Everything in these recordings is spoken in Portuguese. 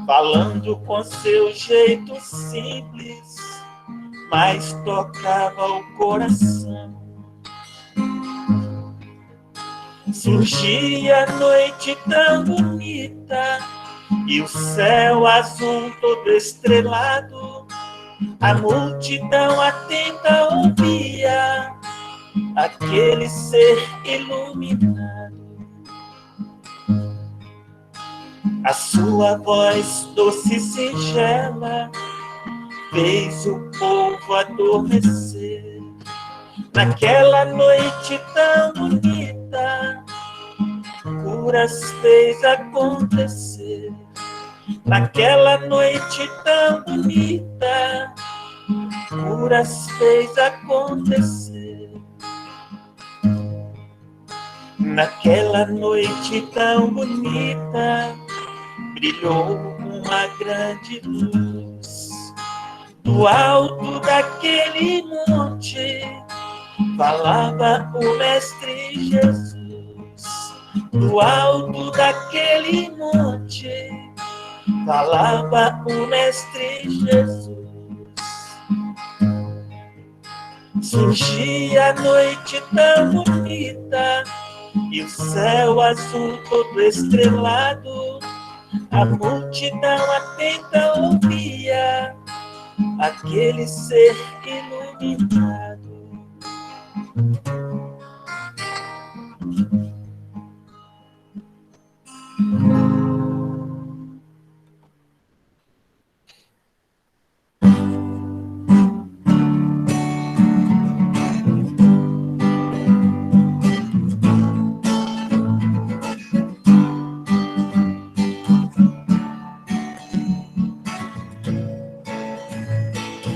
falando com seu jeito simples, mas tocava o coração. Surgia a noite tão bonita e o céu azul todo estrelado. A multidão atenta ouvia aquele ser iluminado. A sua voz doce e singela fez o povo adormecer. Naquela noite tão bonita, curas fez acontecer. Naquela noite tão bonita, curas fez acontecer. Naquela noite tão bonita, brilhou uma grande luz. Do alto daquele monte, falava o Mestre Jesus. Do alto daquele monte, falava o Mestre Jesus. Surgia a noite tão bonita e o céu azul todo estrelado. A multidão atenta ouvia aquele ser iluminado.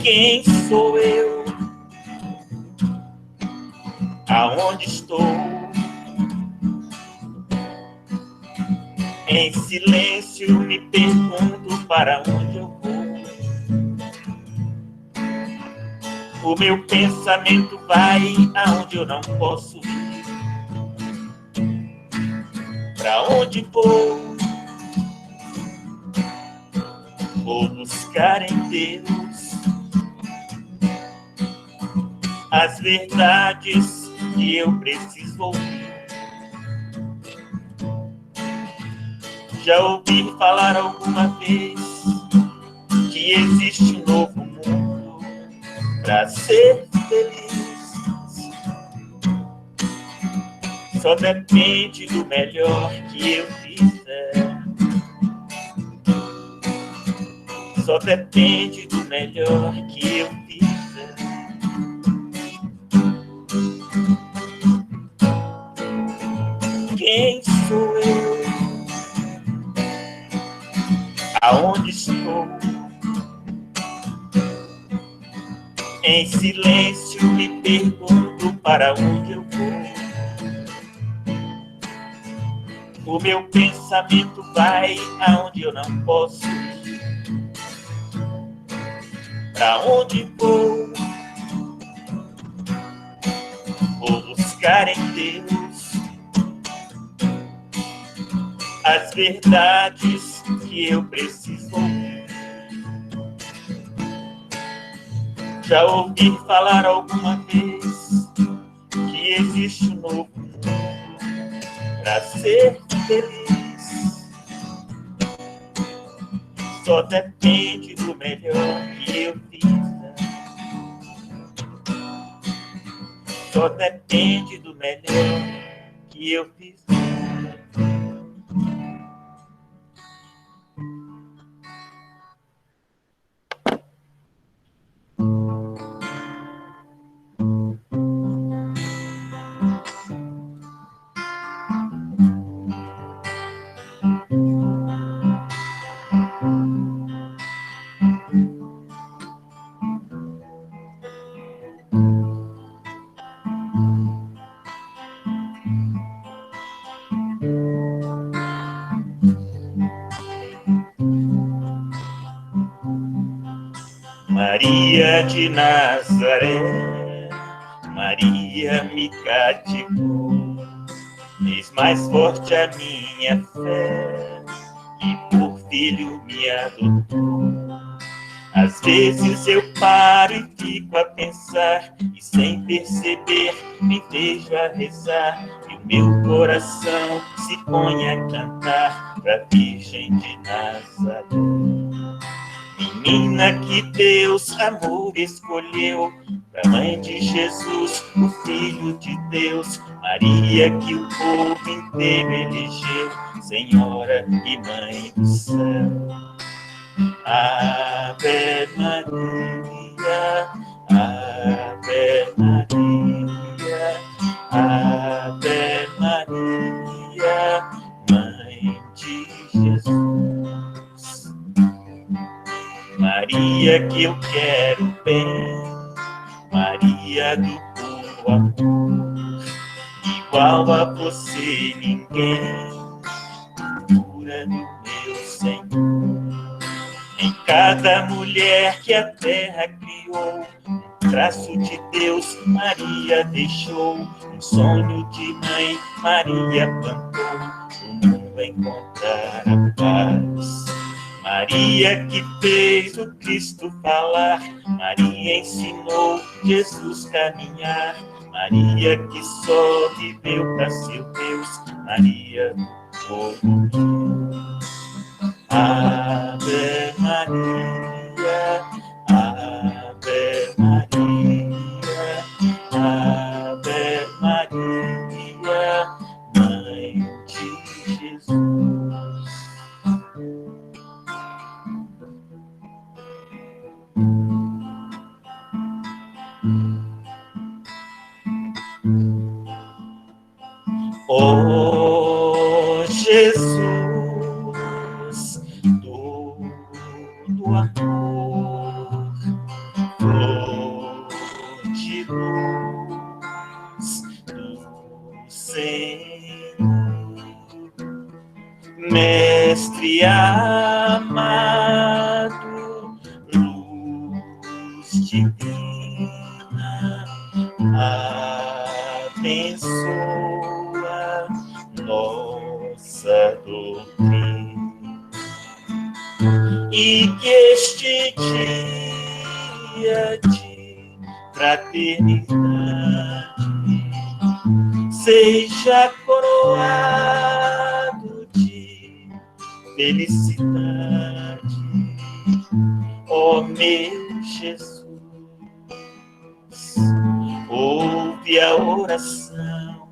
Quem sou eu? Aonde estou? Em silêncio me pergunto para onde eu vou. O meu pensamento vai aonde eu não posso ir. Para onde vou? Vou buscar em Deus as verdades que eu preciso ouvir. Já ouvi falar alguma vez que existe um novo mundo para ser feliz. Só depende do melhor que eu fizer. Só depende do melhor que eu fizer. Quem sou eu? Aonde estou? Em silêncio me pergunto para onde eu vou. O meu pensamento vai aonde eu não posso ir. Para onde vou? Vou buscar em Deus as verdades que eu preciso ouvir. Já ouvi falar alguma vez que existe um novo mundo para ser feliz. Só depende do melhor que eu fizer. Só depende do melhor que eu fizer. Maria de Nazaré, Maria me cativou, fez mais forte a minha fé, e por filho me adotou. Às vezes eu paro e fico a pensar, e sem perceber me vejo a rezar, e o meu coração se põe a cantar pra Virgem de Nazaré. Menina que Deus amor escolheu, pra Mãe de Jesus, o Filho de Deus, Maria que o povo inteiro elegeu, Senhora e Mãe do céu. Ave Maria, Ave Maria, Ave Maria, Mãe de Jesus. Maria que eu quero bem, Maria do puro amor, igual a você ninguém, pura do meu Senhor. Em cada mulher que a terra criou, um traço de Deus Maria deixou, um sonho de mãe Maria plantou, o mundo encontrar a paz. Maria que fez o Cristo falar, Maria ensinou Jesus caminhar, Maria que só viveu para seu Deus, Maria do povo de Deus. Ave Maria, Ave Maria, Ave Maria, Mãe de Jesus. Oh Jesus, do amor, flor de luz do Senhor, Mestre amado, luz divina, abençoa nossa doutrina, e que este dia de fraternidade seja coroado de felicidade. Ó meu Jesus, ouve a oração,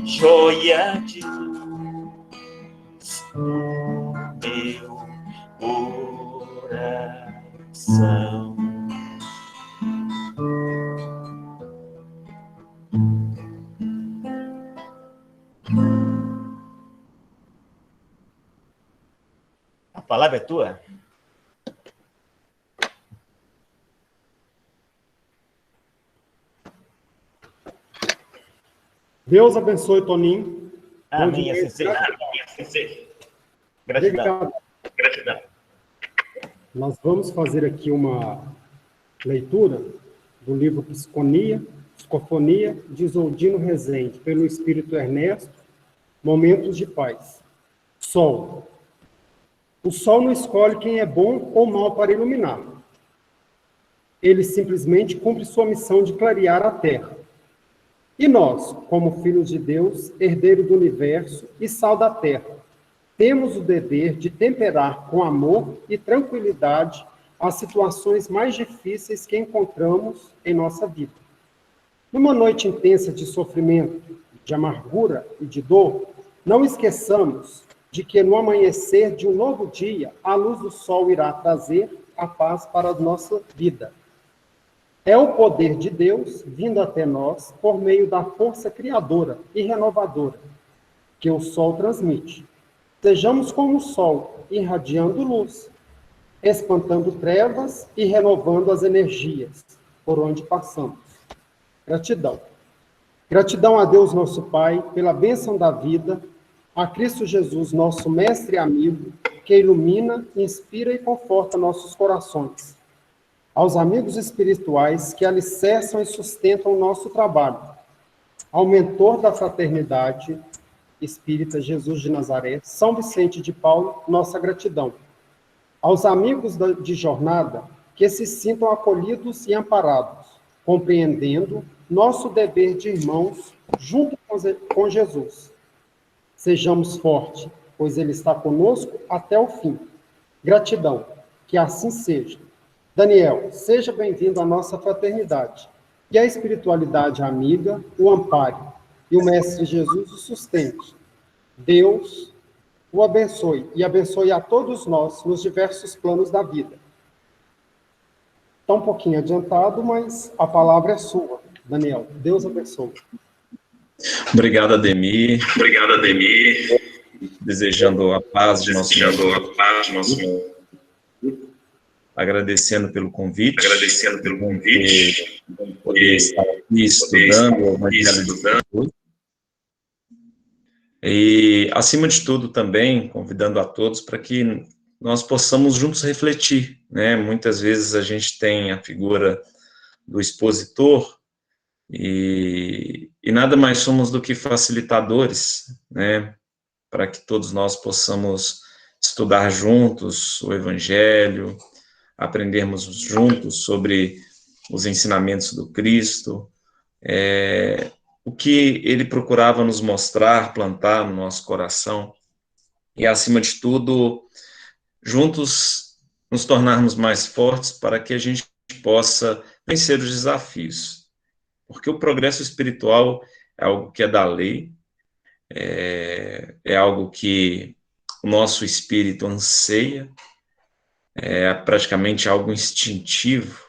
joia de luz no meu coração. A palavra é tua. Deus abençoe, Toninho. Amém, assim seja. Gratidão. Gratidão. Nós vamos fazer aqui uma leitura do livro Psicofonia, de Isoldino Rezende, pelo Espírito Ernesto, Momentos de Paz. Sol. O sol não escolhe quem é bom ou mal para iluminar. Ele simplesmente cumpre sua missão de clarear a terra. E nós, como filhos de Deus, herdeiro do universo e sal da terra, temos o dever de temperar com amor e tranquilidade as situações mais difíceis que encontramos em nossa vida. Numa noite intensa de sofrimento, de amargura e de dor, não esqueçamos de que no amanhecer de um novo dia, a luz do sol irá trazer a paz para a nossa vida. É o poder de Deus vindo até nós por meio da força criadora e renovadora que o sol transmite. Sejamos como o sol, irradiando luz, espantando trevas e renovando as energias por onde passamos. Gratidão. Gratidão a Deus, nosso Pai, pela bênção da vida, a Cristo Jesus, nosso mestre e amigo, que ilumina, inspira e conforta nossos corações. Aos amigos espirituais que alicerçam e sustentam o nosso trabalho, ao mentor da fraternidade, Espírita Jesus de Nazaré, São Vicente de Paulo, nossa gratidão. Aos amigos de jornada, que se sintam acolhidos e amparados, compreendendo nosso dever de irmãos junto com Jesus. Sejamos fortes, pois Ele está conosco até o fim. Gratidão, que assim seja. Daniel, seja bem-vindo à nossa fraternidade. Que a espiritualidade amiga o ampare e o Mestre Jesus o sustente. Deus o abençoe e abençoe a todos nós nos diversos planos da vida. Está um pouquinho adiantado, mas a palavra é sua, Daniel. Deus abençoe. Obrigado, Ademir. Obrigado, Ademir. Desejando a paz de nosso Desejando a paz de nosso mundo. Agradecendo pelo convite. Agradecendo pelo convite. Poder estar aqui estudando o Evangelho de Jesus. E, acima de tudo, também convidando a todos para que nós possamos juntos refletir, né? Muitas vezes a gente tem a figura do expositor e nada mais somos do que facilitadores, né? Para que todos nós possamos estudar juntos o Evangelho, aprendermos juntos sobre os ensinamentos do Cristo, o que ele procurava nos mostrar, plantar no nosso coração, e, acima de tudo, juntos nos tornarmos mais fortes para que a gente possa vencer os desafios. Porque o progresso espiritual é algo que é da lei, é algo que o nosso espírito anseia, é praticamente algo instintivo,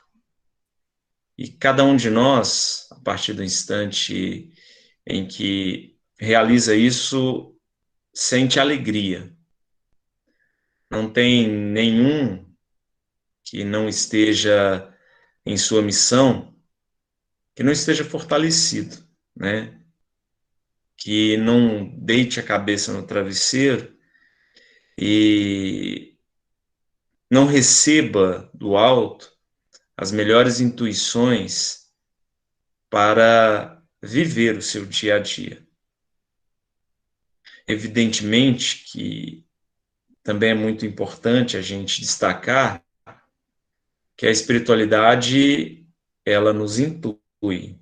e cada um de nós, a partir do instante em que realiza isso, sente alegria. Não tem nenhum que não esteja em sua missão, que não esteja fortalecido, né? Que não deite a cabeça no travesseiro e não receba do alto as melhores intuições para viver o seu dia a dia. Evidentemente que também é muito importante a gente destacar que a espiritualidade, ela nos intui,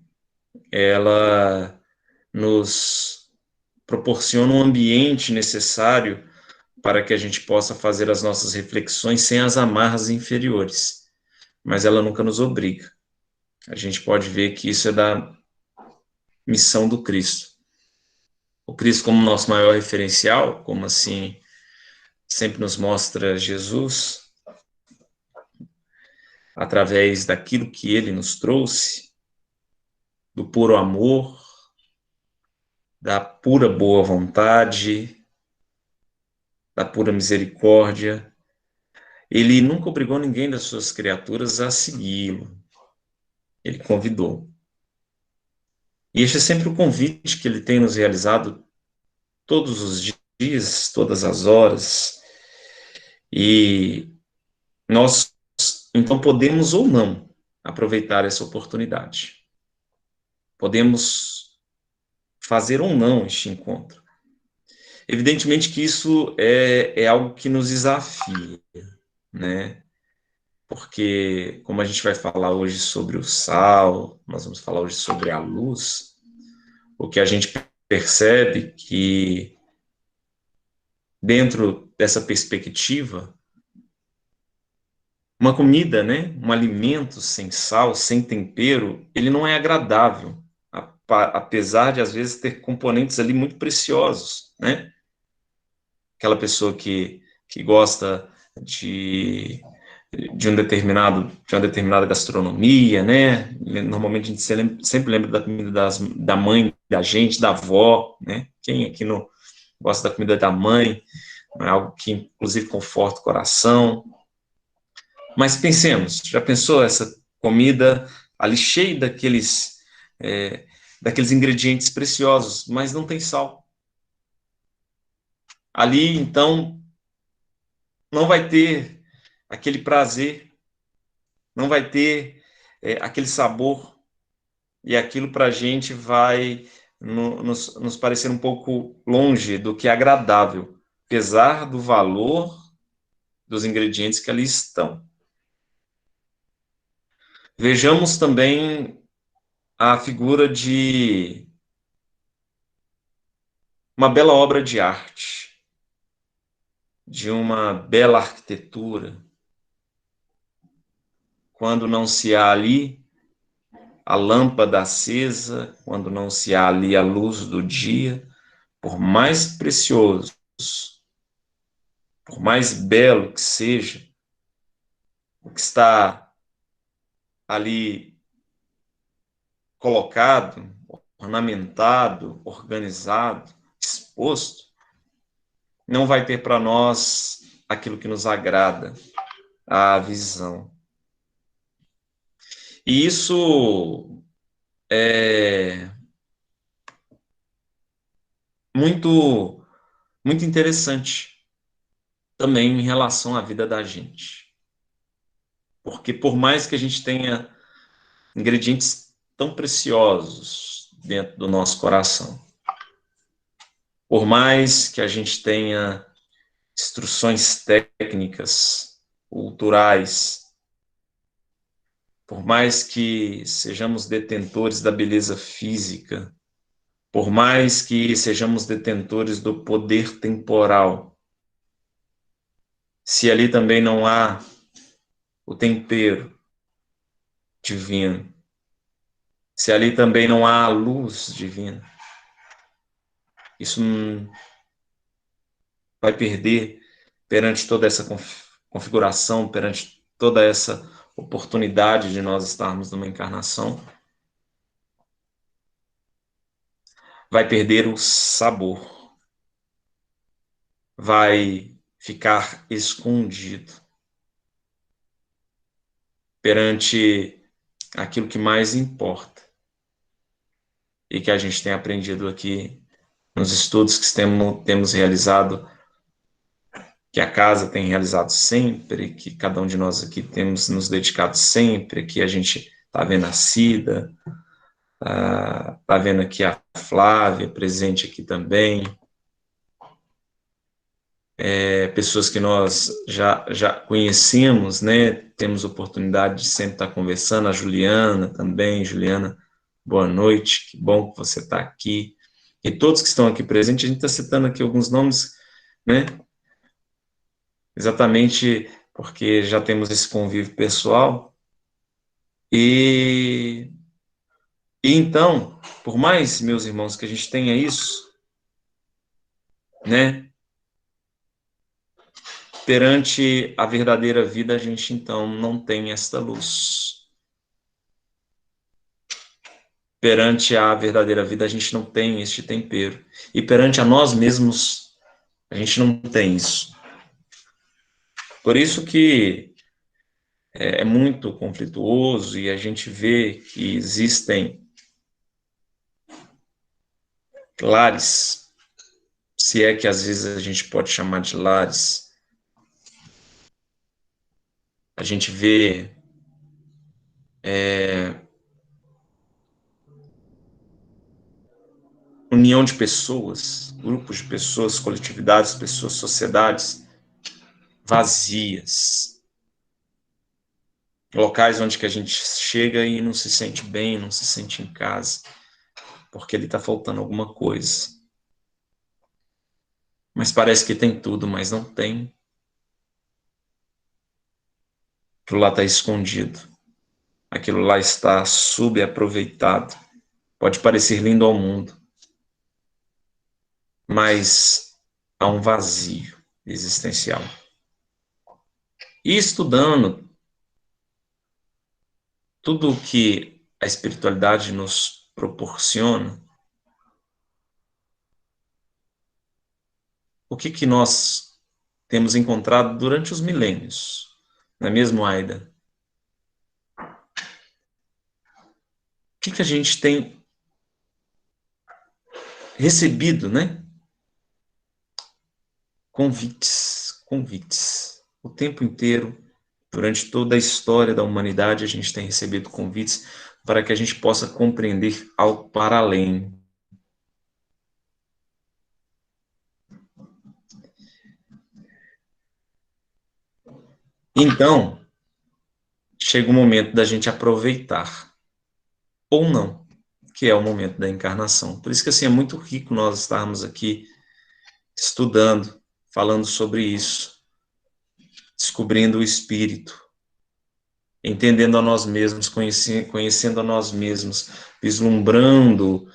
ela nos proporciona um ambiente necessário para que a gente possa fazer as nossas reflexões sem as amarras inferiores, mas ela nunca nos obriga. A gente pode ver que isso é da missão do Cristo. O Cristo como nosso maior referencial, como assim sempre nos mostra Jesus, através daquilo que ele nos trouxe, do puro amor, da pura boa vontade, da pura misericórdia. Ele nunca obrigou ninguém das suas criaturas a segui-lo. Ele convidou. E este é sempre o convite que ele tem nos realizado todos os dias, todas as horas. E nós, então, podemos ou não aproveitar essa oportunidade. Podemos fazer ou não este encontro. Evidentemente que isso é algo que nos desafia, né? Porque, como a gente vai falar hoje sobre o sal, nós vamos falar hoje sobre a luz, o que a gente percebe que, dentro dessa perspectiva, uma comida, né, um alimento sem sal, sem tempero, ele não é agradável, apesar de, às vezes, ter componentes ali muito preciosos, né? Aquela pessoa que gosta de uma determinada gastronomia, né? Normalmente a gente sempre lembra da comida da mãe da gente, da avó, né? Quem aqui não gosta da comida da mãe? É algo que, inclusive, conforta o coração. Mas pensemos, já pensou essa comida ali cheia daqueles ingredientes preciosos, mas não tem sal? Ali, então, não vai ter aquele prazer, não vai ter aquele sabor, e aquilo para a gente vai nos parecer um pouco longe do que é agradável, apesar do valor dos ingredientes que ali estão. Vejamos também a figura de uma bela obra de arte, de uma bela arquitetura, quando não se há ali a lâmpada acesa, quando não se há ali a luz do dia, por mais precioso, por mais belo que seja, o que está ali colocado, ornamentado, organizado, exposto, não vai ter para nós aquilo que nos agrada, a visão. E isso é muito, muito interessante também em relação à vida da gente. Porque por mais que a gente tenha ingredientes tão preciosos dentro do nosso coração, por mais que a gente tenha instruções técnicas, culturais, por mais que sejamos detentores da beleza física, por mais que sejamos detentores do poder temporal, se ali também não há o tempero divino, se ali também não há a luz divina, isso vai perder perante toda essa configuração, perante toda essa oportunidade de nós estarmos numa encarnação, vai perder o sabor, vai ficar escondido perante aquilo que mais importa e que a gente tem aprendido aqui nos estudos que temos realizado, que a casa tem realizado sempre, que cada um de nós aqui temos nos dedicado sempre, que a gente está vendo a Cida, está vendo aqui a Flávia, presente aqui também, pessoas que nós já conhecemos, né? Temos oportunidade de sempre estar conversando, a Juliana também. Juliana, boa noite, que bom que você está aqui. E todos que estão aqui presentes, a gente está citando aqui alguns nomes, né? Exatamente porque já temos esse convívio pessoal. E então, por mais, meus irmãos, que a gente tenha isso, né? Perante a verdadeira vida, a gente então não tem esta luz. Perante a verdadeira vida, a gente não tem este tempero. E perante a nós mesmos, a gente não tem isso. Por isso que é muito conflituoso e a gente vê que existem lares, se é que às vezes a gente pode chamar de lares. A gente vê união de pessoas, grupos de pessoas, coletividades, pessoas, sociedades vazias. Locais onde que a gente chega e não se sente bem, não se sente em casa, porque ali está faltando alguma coisa. Mas parece que tem tudo, mas não tem. Aquilo lá está escondido. Aquilo lá está subaproveitado. Pode parecer lindo ao mundo, mas há um vazio existencial. E estudando tudo o que a espiritualidade nos proporciona, o que nós temos encontrado durante os milênios, não é mesmo, Aida? O que a gente tem recebido, né? Convites. O tempo inteiro, durante toda a história da humanidade, a gente tem recebido convites para que a gente possa compreender algo para além. Então, chega o momento da gente aproveitar, ou não, que é o momento da encarnação. Por isso que, assim, é muito rico nós estarmos aqui estudando, falando sobre isso, descobrindo o Espírito, entendendo a nós mesmos, conhecendo a nós mesmos, vislumbrando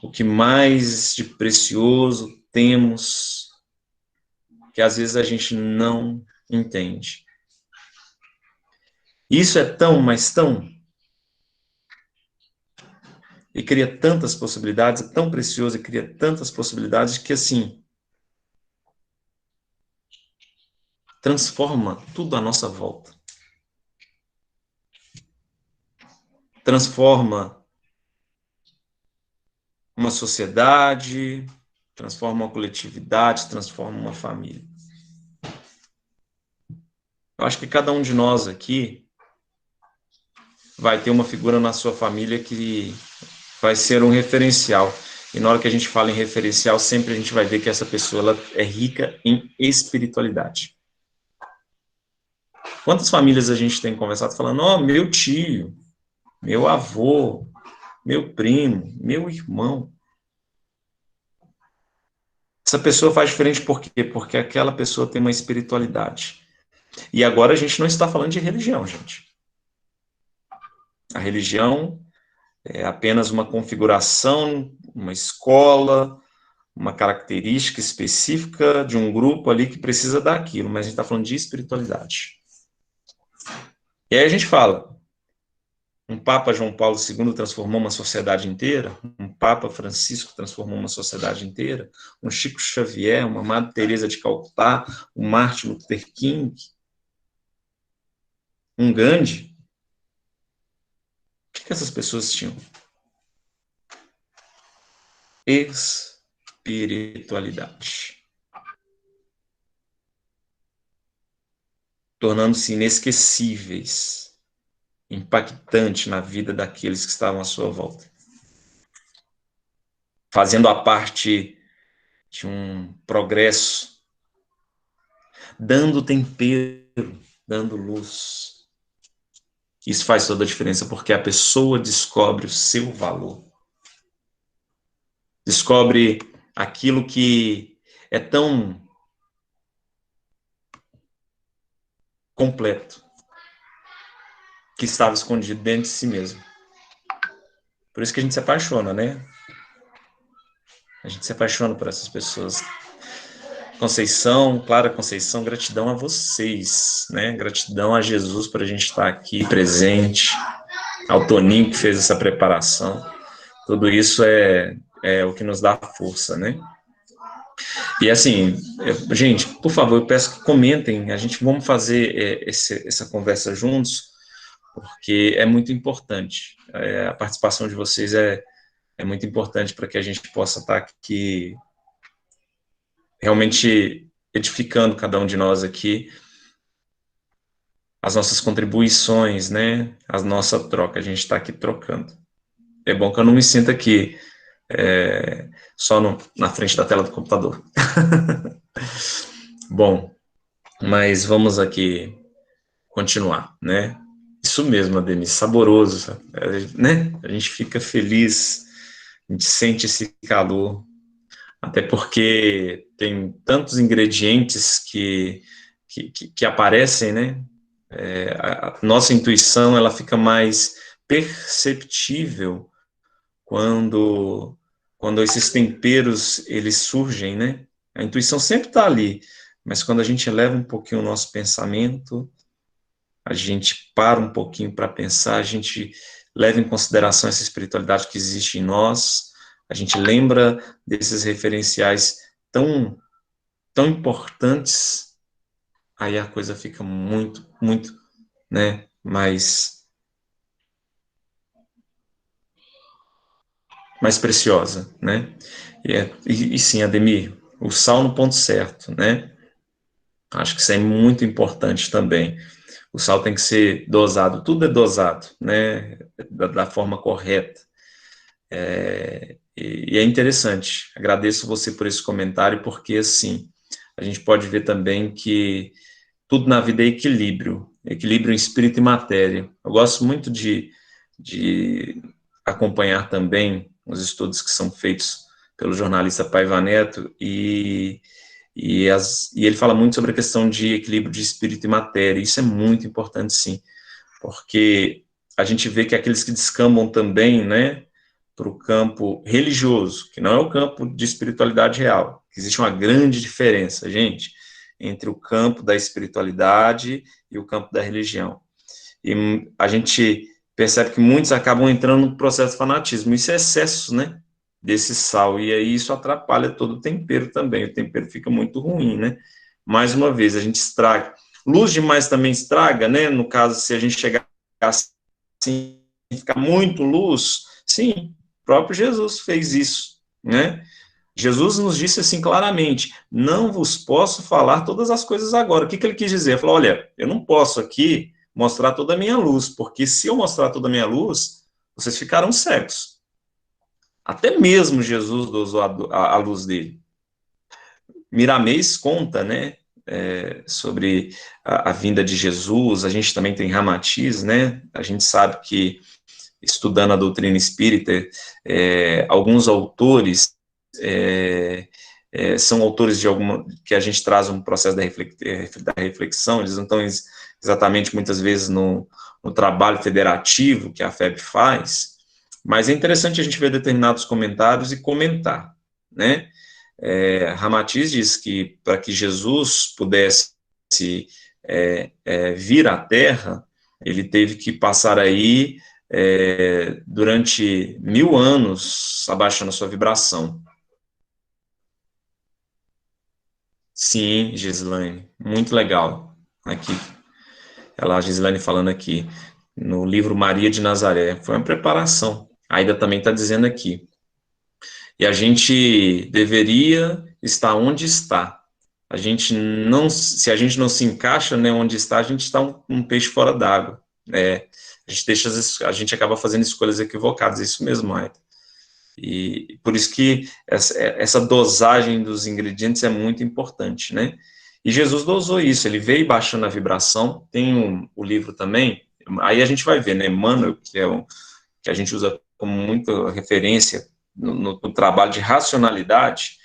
o que mais de precioso temos, que às vezes a gente não entende. Isso é tão, mas tão, e cria tantas possibilidades, é tão precioso e cria tantas possibilidades que, assim, transforma tudo à nossa volta. Transforma uma sociedade, transforma uma coletividade, transforma uma família. Eu acho que cada um de nós aqui vai ter uma figura na sua família que vai ser um referencial. E na hora que a gente fala em referencial, sempre a gente vai ver que essa pessoa ela é rica em espiritualidade. Quantas famílias a gente tem conversado falando, ó, meu tio, meu avô, meu primo, meu irmão. Essa pessoa faz diferente por quê? Porque aquela pessoa tem uma espiritualidade. E agora a gente não está falando de religião, gente. A religião é apenas uma configuração, uma escola, uma característica específica de um grupo ali que precisa daquilo, mas a gente está falando de espiritualidade. E aí a gente fala, um Papa João Paulo II transformou uma sociedade inteira, um Papa Francisco transformou uma sociedade inteira, um Chico Xavier, uma Madre Teresa de Calcutá, um Martin Luther King, um Gandhi. O que essas pessoas tinham? Espiritualidade. Tornando-se inesquecíveis, impactante na vida daqueles que estavam à sua volta. Fazendo a parte de um progresso, dando tempero, dando luz. Isso faz toda a diferença, porque a pessoa descobre o seu valor. Descobre aquilo que é tão completo, que estava escondido dentro de si mesmo. Por isso que a gente se apaixona, né? A gente se apaixona por essas pessoas. Conceição, Clara Conceição, gratidão a vocês, né? Gratidão a Jesus por a gente estar aqui presente, ao Toninho que fez essa preparação. Tudo isso é o que nos dá força, né? E assim, gente, por favor, eu peço que comentem, vamos fazer essa conversa juntos, porque é muito importante. A participação de vocês é muito importante para que a gente possa estar aqui realmente edificando cada um de nós aqui, as nossas contribuições, né? A nossa troca, a gente está aqui trocando. É bom que eu não me sinta aqui só na frente da tela do computador. Bom, mas vamos aqui continuar, né? Isso mesmo, Ademir, saboroso, né? A gente fica feliz, a gente sente esse calor, até porque tem tantos ingredientes que aparecem, né? A nossa intuição, ela fica mais perceptível quando esses temperos, eles surgem, né? A intuição sempre está ali, mas quando a gente eleva um pouquinho o nosso pensamento, a gente para um pouquinho para pensar, a gente leva em consideração essa espiritualidade que existe em nós, a gente lembra desses referenciais tão, tão importantes, aí a coisa fica muito, muito, né, mais preciosa, né? E sim, Ademir, o sal no ponto certo, né? Acho que isso é muito importante também. O sal tem que ser dosado, tudo é dosado, né? Da forma correta. E é interessante. Agradeço você por esse comentário, porque assim a gente pode ver também que tudo na vida é equilíbrio, equilíbrio em espírito e matéria. Eu gosto muito de acompanhar também os estudos que são feitos pelo jornalista Paiva Neto, e ele fala muito sobre a questão de equilíbrio de espírito e matéria. Isso é muito importante, sim, porque a gente vê que aqueles que descambam também, né, para o campo religioso, que não é o campo de espiritualidade real, que existe uma grande diferença, gente, entre o campo da espiritualidade e o campo da religião. E a gente percebe que muitos acabam entrando no processo de fanatismo. Isso é excesso, né, desse sal, e aí isso atrapalha todo o tempero também. O tempero fica muito ruim, né? Mais uma vez, a gente estraga. Luz demais também estraga, né? No caso, se a gente chegar assim, ficar muito luz, sim, o próprio Jesus fez isso, né? Jesus nos disse assim claramente: não vos posso falar todas as coisas agora. O que ele quis dizer? Ele falou: olha, eu não posso aqui mostrar toda a minha luz, porque se eu mostrar toda a minha luz, vocês ficarão cegos. Até mesmo Jesus usou a luz dele. Miramês conta, né, sobre a vinda de Jesus. A gente também tem Ramatiz, né? A gente sabe que, estudando a doutrina espírita, alguns autores são autores de alguma, que a gente traz um processo da reflexão. Eles não estão exatamente, muitas vezes, no trabalho federativo que a FEB faz, mas é interessante a gente ver determinados comentários e comentar, né? Ramatiz diz que para que Jesus pudesse vir à Terra, ele teve que passar aí durante 1000 anos abaixando a sua vibração. Sim, Gislaine, muito legal. Aqui, a Gislaine falando aqui, no livro Maria de Nazaré, foi uma preparação. A Aida também está dizendo aqui. E a gente deveria estar onde está. A gente não, se a gente não se encaixa, né, onde está, a gente está um peixe fora d'água. A gente acaba fazendo escolhas equivocadas, isso mesmo, Aida. E por isso que essa dosagem dos ingredientes é muito importante, né? E Jesus dosou isso, ele veio baixando a vibração. Tem o livro também, aí a gente vai ver, né? Emmanuel, que a gente usa como muita referência no trabalho de racionalidade,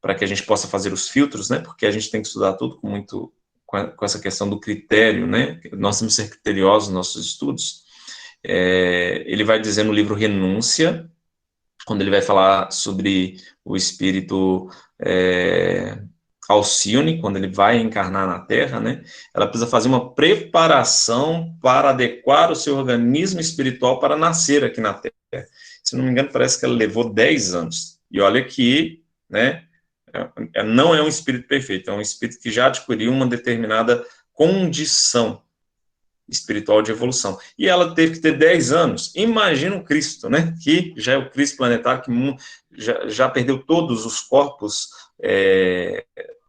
para que a gente possa fazer os filtros, né? Porque a gente tem que estudar tudo com essa questão do critério, né? Nós temos que ser criteriosos nos nossos estudos. Ele vai dizer no livro Renúncia, quando ele vai falar sobre o espírito Alcione, quando ele vai encarnar na Terra, né, ela precisa fazer uma preparação para adequar o seu organismo espiritual para nascer aqui na Terra. Se não me engano, parece que ela levou 10 anos. E olha que, né, não é um espírito perfeito, é um espírito que já adquiriu uma determinada condição espiritual de evolução. E ela teve que ter 10 anos. Imagina o Cristo, né? Que já é o Cristo planetário, que já perdeu todos os corpos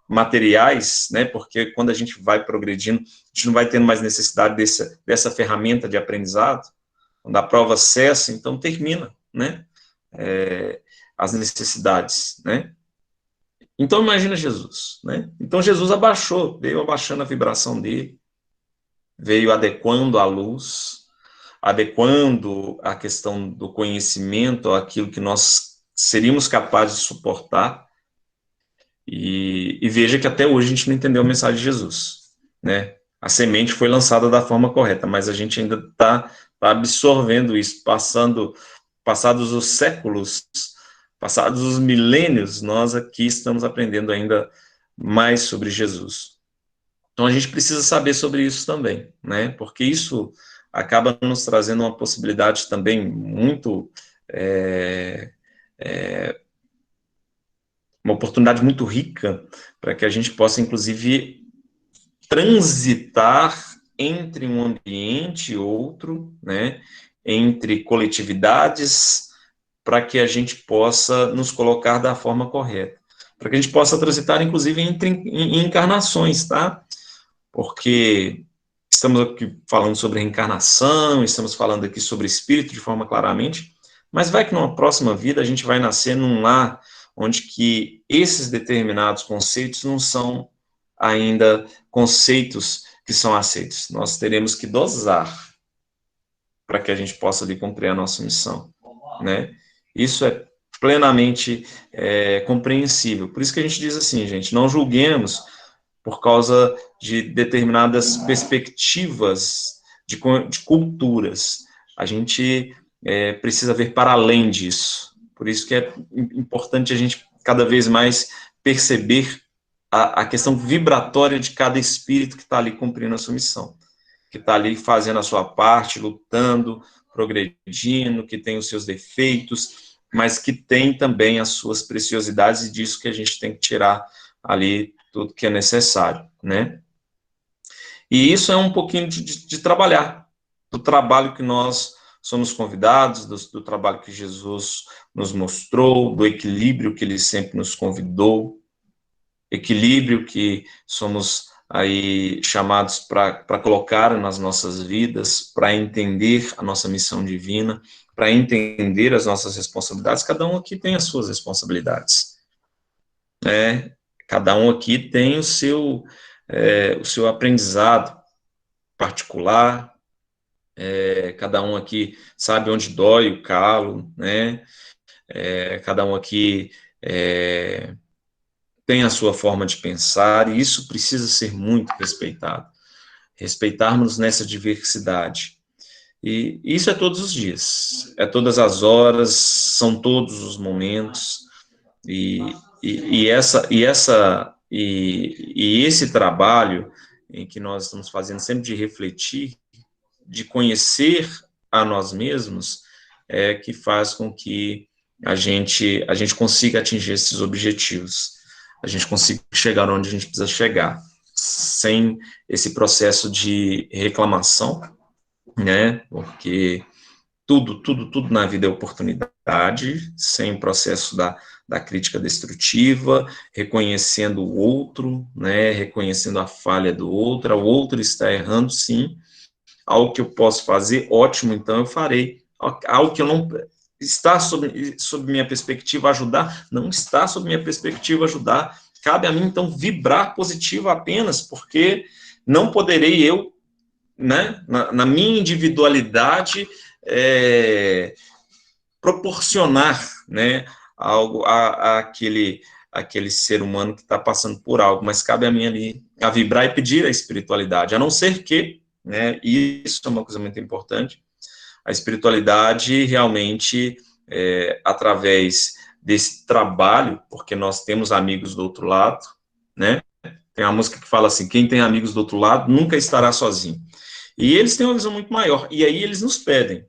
materiais, né? Porque quando a gente vai progredindo, a gente não vai tendo mais necessidade dessa ferramenta de aprendizado. Quando a prova cessa, então termina, né? As necessidades, né? Então imagina Jesus, né? Então Jesus veio abaixando a vibração dele, veio adequando a luz, adequando a questão do conhecimento àquilo que nós seríamos capazes de suportar. E veja que até hoje a gente não entendeu a mensagem de Jesus, né? A semente foi lançada da forma correta, mas a gente ainda está absorvendo isso, passados os séculos, passados os milênios, nós aqui estamos aprendendo ainda mais sobre Jesus. Então, a gente precisa saber sobre isso também, né? Porque isso acaba nos trazendo uma possibilidade também muito... uma oportunidade muito rica para que a gente possa, inclusive, transitar entre um ambiente e outro, né? Entre coletividades, para que a gente possa nos colocar da forma correta. Para que a gente possa transitar, inclusive, em encarnações, tá? Porque estamos aqui falando sobre reencarnação, estamos falando aqui sobre espírito de forma claramente, mas vai que numa próxima vida a gente vai nascer num lar onde que esses determinados conceitos não são ainda conceitos que são aceitos. Nós teremos que dosar para que a gente possa ali cumprir a nossa missão, né? Isso é plenamente compreensível. Por isso que a gente diz assim, gente, não julguemos por causa de determinadas perspectivas de culturas. A gente precisa ver para além disso. Por isso que é importante a gente cada vez mais perceber a questão vibratória de cada espírito que está ali cumprindo a sua missão, que está ali fazendo a sua parte, lutando, progredindo, que tem os seus defeitos, mas que tem também as suas preciosidades, e disso que a gente tem que tirar ali tudo que é necessário, né? E isso é um pouquinho de trabalhar, do trabalho que nós somos convidados, do trabalho que Jesus nos mostrou, do equilíbrio que ele sempre nos convidou, equilíbrio que somos aí chamados para colocar nas nossas vidas, para entender a nossa missão divina, para entender as nossas responsabilidades. Cada um aqui tem as suas responsabilidades, né? Cada um aqui tem o seu aprendizado particular, cada um aqui sabe onde dói o calo, né? Cada um aqui tem a sua forma de pensar, e isso precisa ser muito respeitado. Respeitarmos nessa diversidade. E isso é todos os dias, é todas as horas, são todos os momentos, e esse trabalho em que nós estamos fazendo sempre de refletir, de conhecer a nós mesmos, é que faz com que a gente consiga atingir esses objetivos, a gente consiga chegar onde a gente precisa chegar, sem esse processo de reclamação, né, porque tudo na vida é oportunidade, sem o processo da crítica destrutiva, reconhecendo o outro, né, reconhecendo a falha do outro, o outro está errando, sim, algo que eu posso fazer, ótimo, então eu farei, algo que eu não... Está sob minha perspectiva ajudar? Não está sob minha perspectiva ajudar. Cabe a mim, então, vibrar positivo apenas, porque não poderei eu, né, na minha individualidade, proporcionar, né, algo àquele ser humano que está passando por algo, mas cabe a mim ali a vibrar e pedir a espiritualidade, a não ser que, né, isso é uma coisa muito importante, a espiritualidade realmente, através desse trabalho, porque nós temos amigos do outro lado, né? Tem uma música que fala assim, quem tem amigos do outro lado nunca estará sozinho. E eles têm uma visão muito maior, e aí eles nos pedem,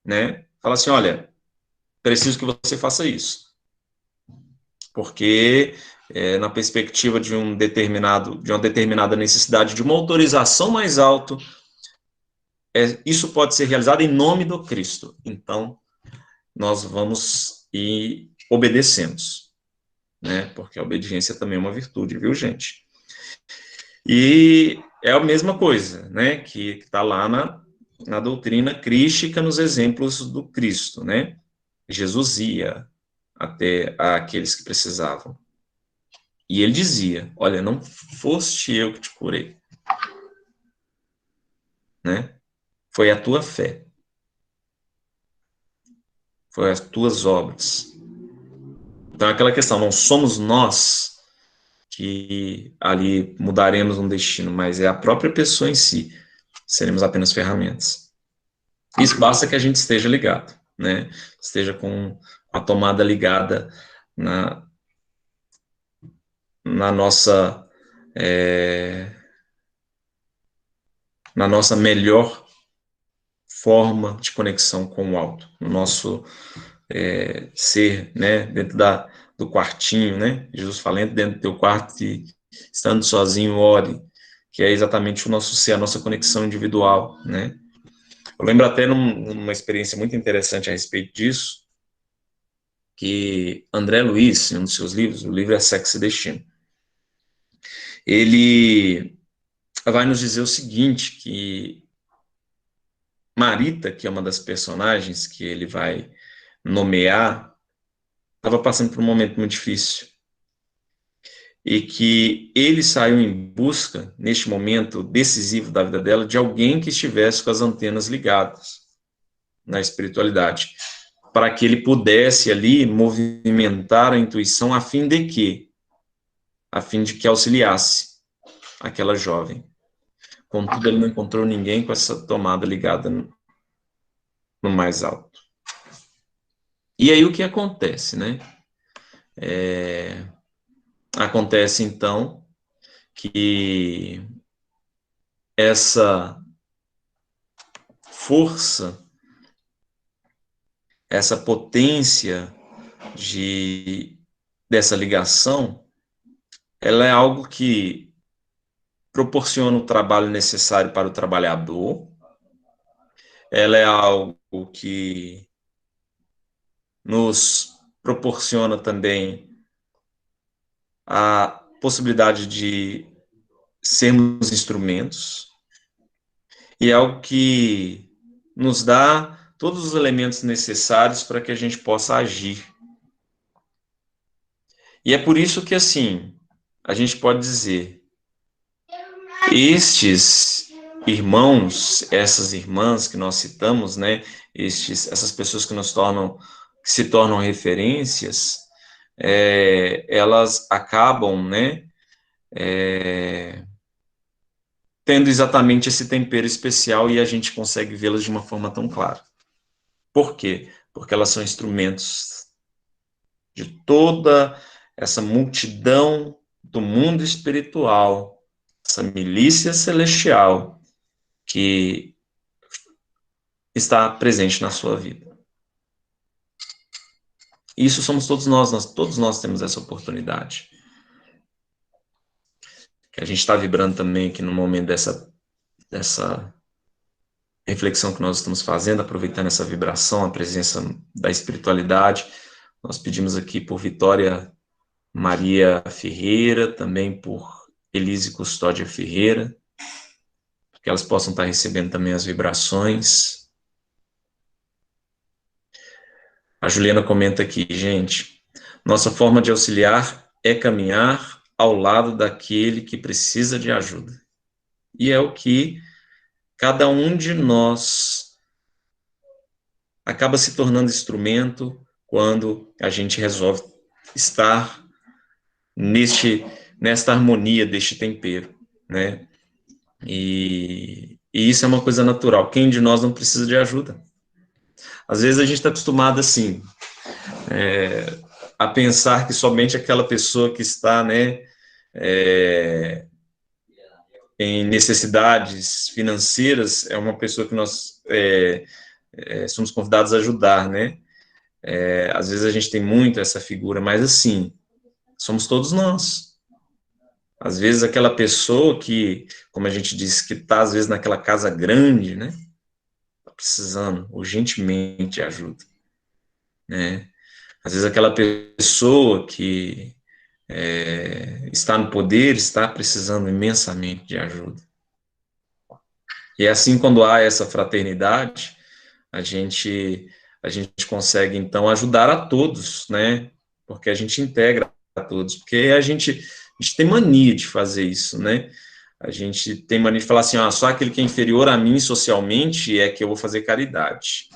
né? Fala assim, olha, preciso que você faça isso. Porque na perspectiva de uma determinada necessidade de uma autorização mais alta, isso pode ser realizado em nome do Cristo. Então, nós vamos e obedecemos, né? Porque a obediência também é uma virtude, viu, gente? E é a mesma coisa, né? Que está lá na doutrina crística, nos exemplos do Cristo, né? Jesus ia até aqueles que precisavam. E ele dizia, olha, não foste eu que te curei, né? Foi a tua fé. Foi as tuas obras. Então, é aquela questão, não somos nós que ali mudaremos um destino, mas é a própria pessoa em si. Seremos apenas ferramentas. Isso basta que a gente esteja ligado, né? Esteja com a tomada ligada na nossa melhor forma de conexão com o alto, no nosso ser, né, dentro do quartinho, né, Jesus falando dentro do teu quarto e estando sozinho, ore, que é exatamente o nosso ser, a nossa conexão individual, né. Eu lembro até numa experiência muito interessante a respeito disso, que André Luiz, em um dos seus livros, o livro é Sexo e Destino, ele vai nos dizer o seguinte, que Marita, que é uma das personagens que ele vai nomear, estava passando por um momento muito difícil. e que ele saiu em busca, neste momento decisivo da vida dela, de alguém que estivesse com as antenas ligadas na espiritualidade, para que ele pudesse ali movimentar a intuição a fim de que auxiliasse aquela jovem. Contudo, ele não encontrou ninguém com essa tomada ligada no mais alto. E aí o que acontece, né? Acontece, então, que essa força, essa potência dessa ligação, ela é algo que proporciona o trabalho necessário para o trabalhador, ela é algo que nos proporciona também a possibilidade de sermos instrumentos, e é algo que nos dá todos os elementos necessários para que a gente possa agir. E é por isso que, assim, a gente pode dizer, estes irmãos, essas irmãs que nós citamos, né, essas pessoas que se tornam referências, elas acabam, né, tendo exatamente esse tempero especial e a gente consegue vê-las de uma forma tão clara. Por quê? Porque elas são instrumentos de toda essa multidão do mundo espiritual, essa milícia celestial que está presente na sua vida. Isso somos todos nós temos essa oportunidade. Que a gente está vibrando também aqui no momento dessa reflexão que nós estamos fazendo, aproveitando essa vibração, a presença da espiritualidade. Nós pedimos aqui por Vitória Maria Ferreira, também por Elise Custódia Ferreira, que elas possam estar recebendo também as vibrações. A Juliana comenta aqui, gente, nossa forma de auxiliar é caminhar ao lado daquele que precisa de ajuda. E é o que cada um de nós acaba se tornando instrumento quando a gente resolve estar nesta harmonia deste tempero, né? E isso é uma coisa natural. Quem de nós não precisa de ajuda? Às vezes a gente está acostumado assim, a pensar que somente aquela pessoa que está, né, em necessidades financeiras é uma pessoa que nós somos convidados a ajudar, né? Às vezes a gente tem muito essa figura, mas assim, somos todos nós. Às vezes aquela pessoa que, como a gente disse, que está às vezes naquela casa grande, né? Está precisando urgentemente de ajuda, né? Às vezes aquela pessoa que está no poder está precisando imensamente de ajuda. E assim, quando há essa fraternidade, a gente consegue, então, ajudar a todos, né? Porque a gente integra a todos. Porque a gente tem mania de fazer isso, né? A gente tem mania de falar assim, só aquele que é inferior a mim socialmente é que eu vou fazer caridade.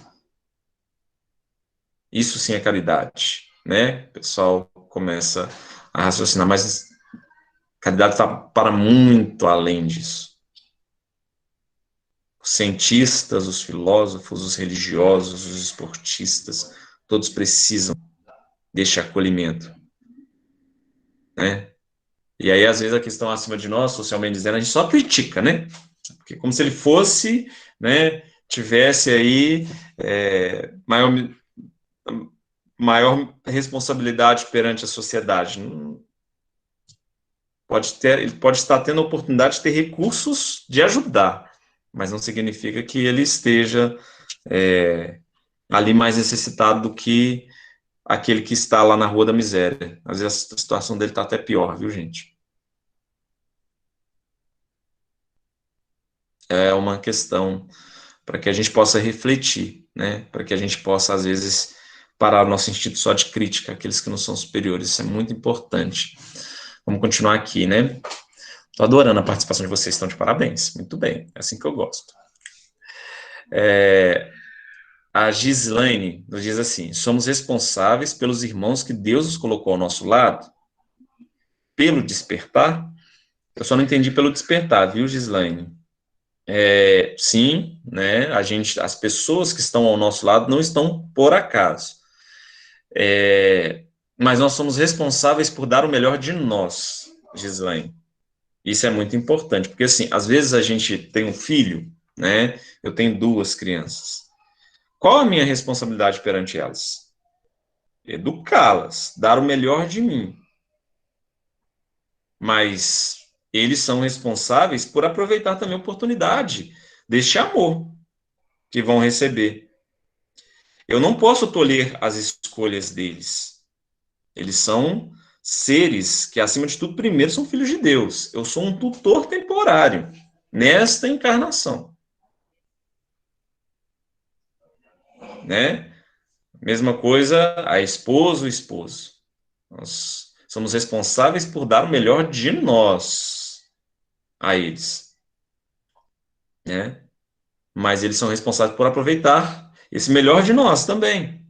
Isso sim é caridade, né? O pessoal começa a raciocinar, mas caridade está para muito além disso. Os cientistas, os filósofos, os religiosos, os esportistas, todos precisam deste acolhimento, né? E aí, às vezes, a questão acima de nós, socialmente dizendo, a gente só critica, né? Porque como se ele fosse, né, tivesse aí maior responsabilidade perante a sociedade. Ele pode estar tendo a oportunidade de ter recursos de ajudar, mas não significa que ele esteja ali mais necessitado do que aquele que está lá na rua da miséria. Às vezes a situação dele está até pior, viu, gente? É uma questão para que a gente possa refletir, né? Para que a gente possa, às vezes, parar o nosso instinto só de crítica, aqueles que não são superiores. Isso é muito importante. Vamos continuar aqui, né? Estou adorando a participação de vocês, estão de parabéns. Muito bem, é assim que eu gosto. A Gislaine nos diz assim: somos responsáveis pelos irmãos que Deus nos colocou ao nosso lado, pelo despertar. Eu só não entendi pelo despertar, viu, Gislaine? Sim, né? As pessoas que estão ao nosso lado não estão por acaso. Mas nós somos responsáveis por dar o melhor de nós, Gislaine. Isso é muito importante, porque assim, às vezes a gente tem um filho, né? Eu tenho 2 crianças. Qual a minha responsabilidade perante elas? Educá-las, dar o melhor de mim. Mas eles são responsáveis por aproveitar também a oportunidade deste amor que vão receber. Eu não posso tolher as escolhas deles. Eles são seres que, acima de tudo, primeiro são filhos de Deus. Eu sou um tutor temporário nesta encarnação. Né? Mesma coisa a esposa, o esposo. Nós somos responsáveis por dar o melhor de nós a eles. Né? Mas eles são responsáveis por aproveitar esse melhor de nós também.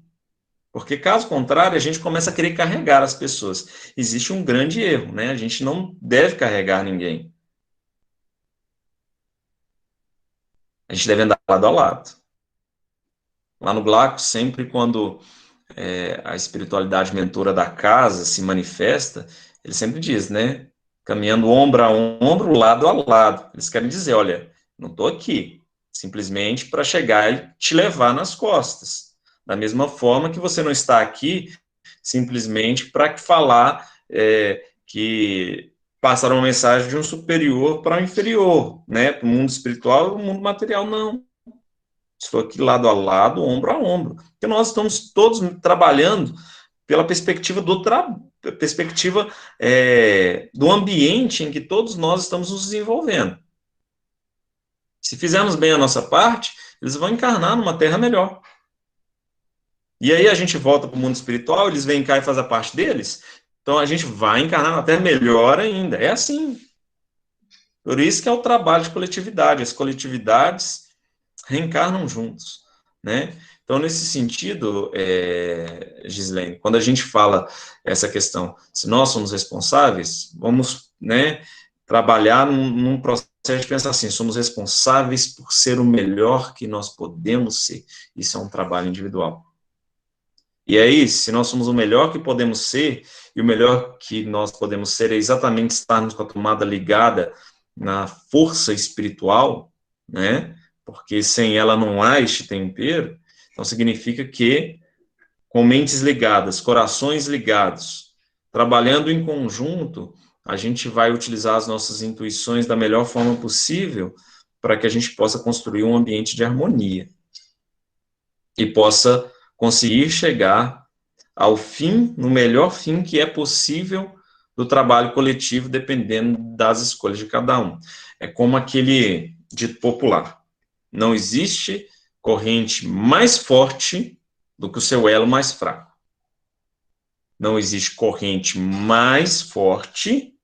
Porque, caso contrário, a gente começa a querer carregar as pessoas. Existe um grande erro, né? A gente não deve carregar ninguém. A gente deve andar lado a lado. Lá no Glaco, sempre quando a espiritualidade mentora da casa se manifesta, ele sempre diz, né? Caminhando ombro a ombro, lado a lado. Eles querem dizer, olha, não estou aqui simplesmente para chegar e te levar nas costas. Da mesma forma que você não está aqui simplesmente para falar que passar uma mensagem de um superior para um inferior, né? Para o mundo espiritual e o mundo material, não. Estou aqui lado a lado, ombro a ombro. Porque nós estamos todos trabalhando pela perspectiva do ambiente em que todos nós estamos nos desenvolvendo. Se fizermos bem a nossa parte, eles vão encarnar numa terra melhor. E aí a gente volta para o mundo espiritual, eles vêm cá e fazem a parte deles, então a gente vai encarnar na terra melhor ainda. É assim. Por isso que é o trabalho de coletividade. As coletividades reencarnam juntos, né? Então, nesse sentido, Gislaine, quando a gente fala essa questão, se nós somos responsáveis, vamos, né, trabalhar num processo de pensar assim, somos responsáveis por ser o melhor que nós podemos ser. Isso é um trabalho individual. E aí, se nós somos o melhor que podemos ser, e o melhor que nós podemos ser é exatamente estarmos com a tomada ligada na força espiritual, né? Porque sem ela não há este tempero, então significa que, com mentes ligadas, corações ligados, trabalhando em conjunto, a gente vai utilizar as nossas intuições da melhor forma possível para que a gente possa construir um ambiente de harmonia e possa conseguir chegar ao fim, no melhor fim que é possível do trabalho coletivo, dependendo das escolhas de cada um. É como aquele dito popular: não existe corrente mais forte do que o seu elo mais fraco. Não existe corrente mais forte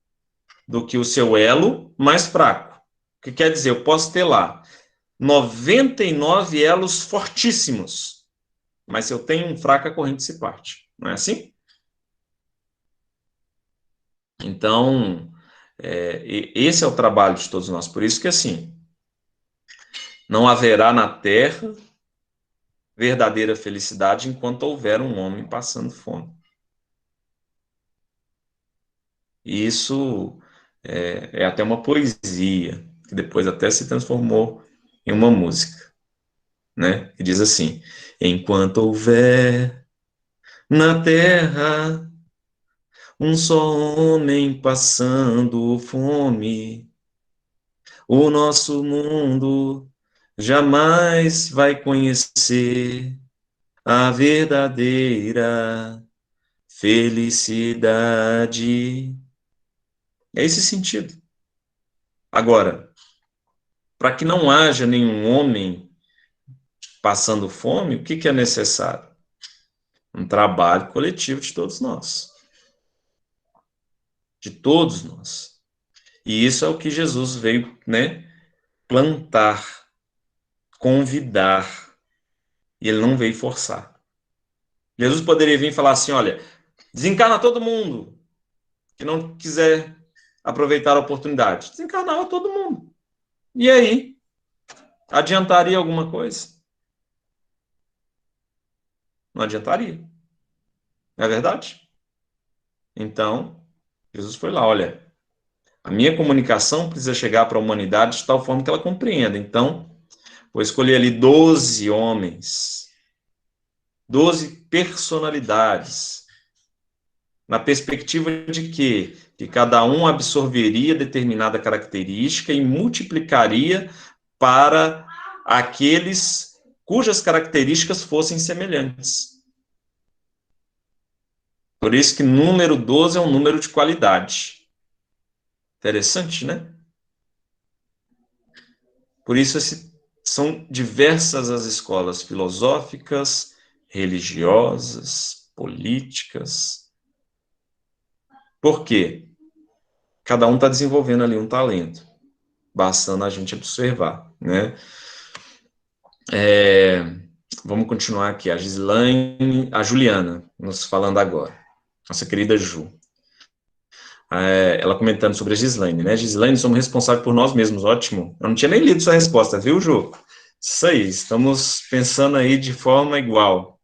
do que o seu elo mais fraco. O que quer dizer? Eu posso ter lá 99 elos fortíssimos, mas se eu tenho um fraco, a corrente se parte. Não é assim? Então, esse é o trabalho de todos nós. Por isso que, assim, não haverá na Terra verdadeira felicidade enquanto houver um homem passando fome. E isso é até uma poesia, que depois até se transformou em uma música, né? Que diz assim: enquanto houver na Terra um só homem passando fome, o nosso mundo jamais vai conhecer a verdadeira felicidade. É esse sentido. Agora, para que não haja nenhum homem passando fome, o que é necessário? Um trabalho coletivo de todos nós. de todos nós. E isso é o que Jesus veio, né, plantar, convidar, e ele não veio forçar. Jesus poderia vir e falar assim, olha, desencarna todo mundo que não quiser aproveitar a oportunidade. Desencarnava todo mundo. E aí? Adiantaria alguma coisa? Não adiantaria. Não é verdade? Então, Jesus foi lá, olha, a minha comunicação precisa chegar para a humanidade de tal forma que ela compreenda. Então, vou escolher ali 12 homens, 12 personalidades, na perspectiva de que cada um absorveria determinada característica e multiplicaria para aqueles cujas características fossem semelhantes. Por isso que número 12 é um número de qualidade. Interessante, né? Por isso são diversas as escolas filosóficas, religiosas, políticas. Por quê? Cada um está desenvolvendo ali um talento, bastando a gente observar, né? Vamos continuar aqui. A Gislaine, a Juliana, nos falando agora. Nossa querida Ju. Ela comentando sobre a Gislaine, né? Gislaine, somos responsáveis por nós mesmos, ótimo. Eu não tinha nem lido sua resposta, viu, Ju? Isso aí, estamos pensando aí de forma igual.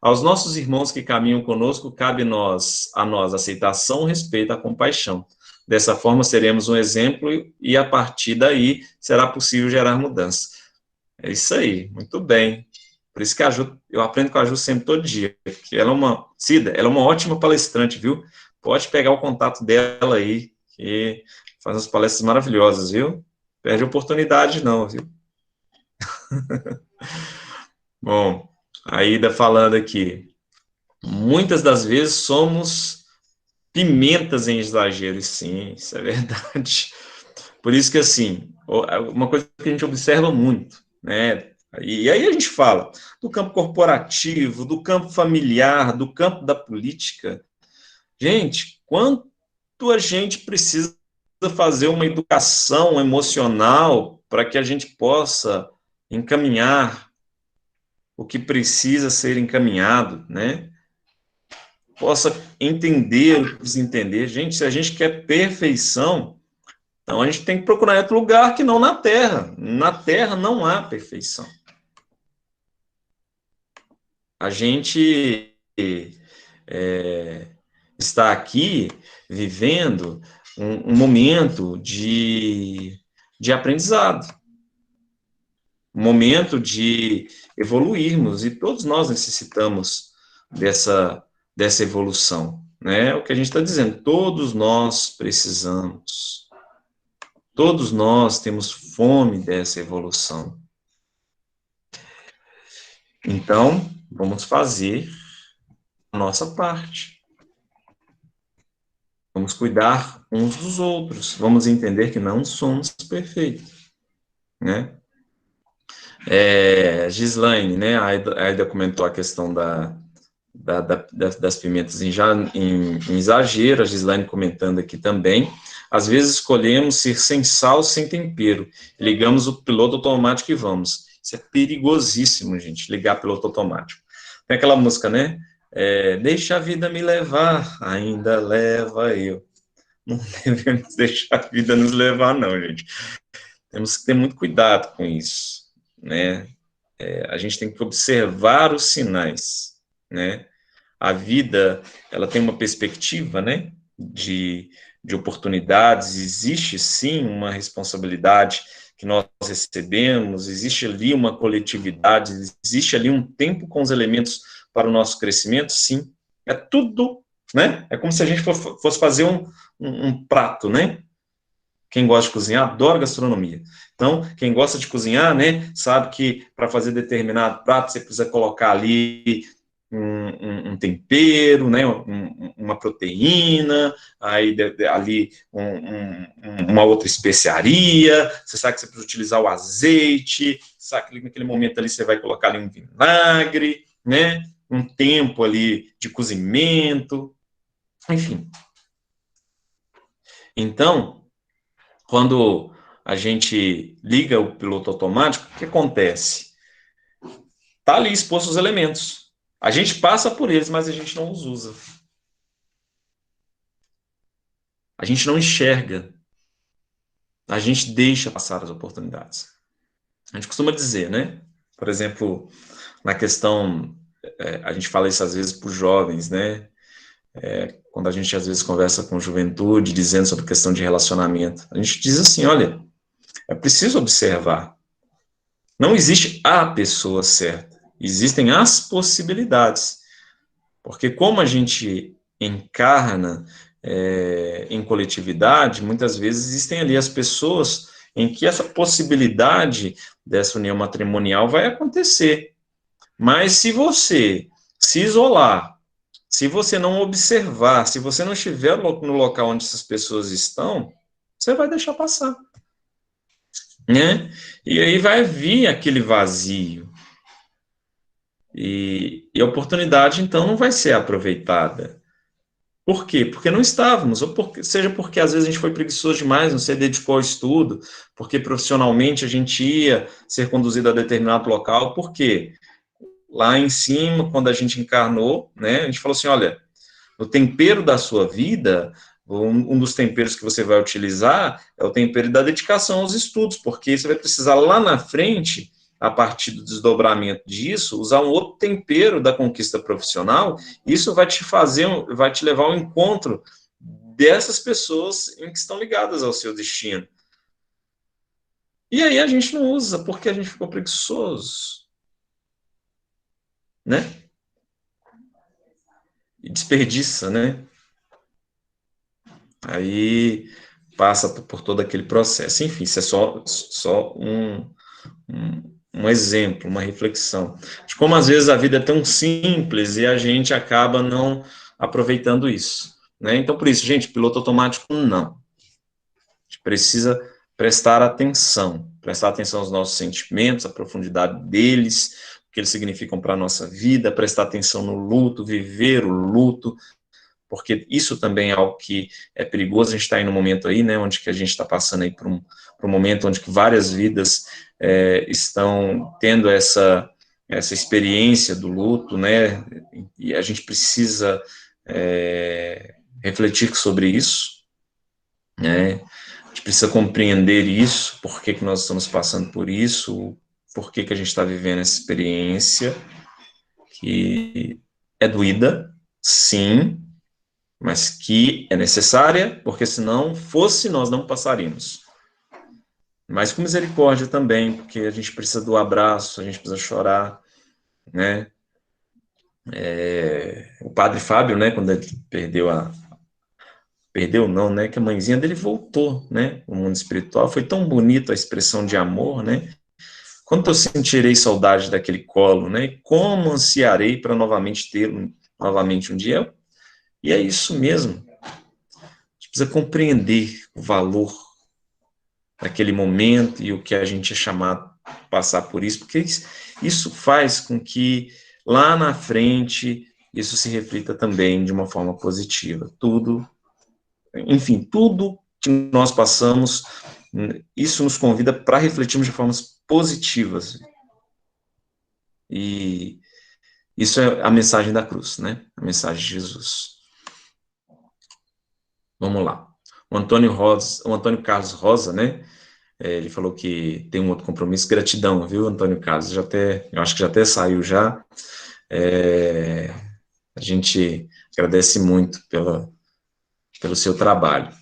Aos nossos irmãos que caminham conosco, cabe a nós aceitação, respeito, a compaixão. Dessa forma, seremos um exemplo e, a partir daí, será possível gerar mudança. É isso aí, muito bem. Por isso que a Ju, eu aprendo com a Ju sempre, todo dia. Que ela é Cida, ela é uma ótima palestrante, viu? Pode pegar o contato dela aí, que faz umas palestras maravilhosas, viu? Perde a oportunidade não, viu? Bom, a Ida falando aqui. Muitas das vezes somos pimentas em exagero, e sim, isso é verdade. Por isso que, assim, uma coisa que a gente observa muito, né? E aí a gente fala do campo corporativo, do campo familiar, do campo da política. Gente, quanto a gente precisa fazer uma educação emocional para que a gente possa encaminhar o que precisa ser encaminhado, né? Possa entender o que precisa entender. Gente, se a gente quer perfeição, então a gente tem que procurar em outro lugar que não na Terra. Na Terra não há perfeição. A gente está aqui vivendo um momento de aprendizado, um momento de evoluirmos, e todos nós necessitamos dessa evolução, né? É o que a gente está dizendo, todos nós precisamos, todos nós temos fome dessa evolução. Então, vamos fazer a nossa parte. Vamos cuidar uns dos outros. Vamos entender que não somos perfeitos, né? Gislaine, né? A Aida comentou a questão das pimentas em exagero, a Gislaine comentando aqui também. Às vezes escolhemos ser sem sal, sem tempero. Ligamos o piloto automático e vamos. Isso é perigosíssimo, gente, ligar piloto automático. Tem aquela música, né? Deixa a vida me levar, ainda leva eu. Não devemos deixar a vida nos levar, não, gente. Temos que ter muito cuidado com isso, né? A gente tem que observar os sinais, né? A vida, ela tem uma perspectiva, né? De oportunidades, existe sim uma responsabilidade que nós recebemos, existe ali uma coletividade, existe ali um tempo com os elementos para o nosso crescimento, sim. É tudo, né? É como se a gente fosse fazer um prato, né? Quem gosta de cozinhar adora gastronomia. Então, quem gosta de cozinhar, né, sabe que para fazer determinado prato você precisa colocar ali um tempero, né, uma proteína, aí ali uma outra especiaria, você sabe que você precisa utilizar o azeite, sabe que naquele momento ali você vai colocar ali um vinagre, né, um tempo ali de cozimento, enfim. Então, quando a gente liga o piloto automático, o que acontece? Está ali exposto os elementos. A gente passa por eles, mas a gente não os usa. A gente não enxerga. A gente deixa passar as oportunidades. A gente costuma dizer, né? Por exemplo, na questão, a gente fala isso às vezes para os jovens, né? Quando a gente às vezes conversa com juventude, dizendo sobre questão de relacionamento, a gente diz assim, olha, é preciso observar. Não existe a pessoa certa, existem as possibilidades. Porque como a gente encarna em coletividade, muitas vezes existem ali as pessoas em que essa possibilidade dessa união matrimonial vai acontecer. Mas se você se isolar, se você não observar, se você não estiver no local onde essas pessoas estão, você vai deixar passar, né? E aí vai vir aquele vazio. E a oportunidade, então, não vai ser aproveitada. Por quê? Porque não estávamos, ou seja porque às vezes a gente foi preguiçoso demais, não se dedicou ao estudo, porque profissionalmente a gente ia ser conduzido a determinado local, por quê? Lá em cima, quando a gente encarnou, né, a gente falou assim, olha, o tempero da sua vida, um dos temperos que você vai utilizar é o tempero da dedicação aos estudos, porque você vai precisar lá na frente, a partir do desdobramento disso, usar um outro tempero da conquista profissional, isso vai te fazer, vai te levar ao encontro dessas pessoas em que estão ligadas ao seu destino. E aí a gente não usa, porque a gente ficou preguiçoso, né? E desperdiça, né? Aí passa por todo aquele processo. Enfim, isso é só um exemplo, uma reflexão de como às vezes a vida é tão simples e a gente acaba não aproveitando isso, né? Então, por isso, gente, piloto automático, não. A gente precisa prestar atenção aos nossos sentimentos, a profundidade deles, o que eles significam para a nossa vida, prestar atenção no luto, viver o luto, porque isso também é algo que é perigoso. A gente está aí no momento aí, né, onde que a gente está passando aí por um momento onde que várias vidas estão tendo essa experiência do luto, né, e a gente precisa refletir sobre isso, né, a gente precisa compreender isso, por que nós estamos passando por isso, por que a gente está vivendo essa experiência, que é doída, sim, mas que é necessária, porque se não fosse, nós não passaríamos. Mas com misericórdia também, porque a gente precisa do abraço, a gente precisa chorar, né? O padre Fábio, né, quando ele perdeu não, né, que a mãezinha dele voltou, né, o mundo espiritual, foi tão bonito a expressão de amor, né? Quanto eu sentirei saudade daquele colo, né? E como ansiarei para novamente tê-lo novamente um dia? E é isso mesmo. Precisa compreender o valor daquele momento e o que a gente é chamado a passar por isso, porque isso faz com que lá na frente isso se reflita também de uma forma positiva. Tudo, enfim, tudo que nós passamos, isso nos convida para refletirmos de formas positivas. E isso é a mensagem da cruz, né? A mensagem de Jesus. Vamos lá. O Antônio Carlos Rosa, né? Ele falou que tem um outro compromisso. Gratidão, viu, Antônio Carlos? Eu acho que já até saiu já. A gente agradece muito pelo seu trabalho.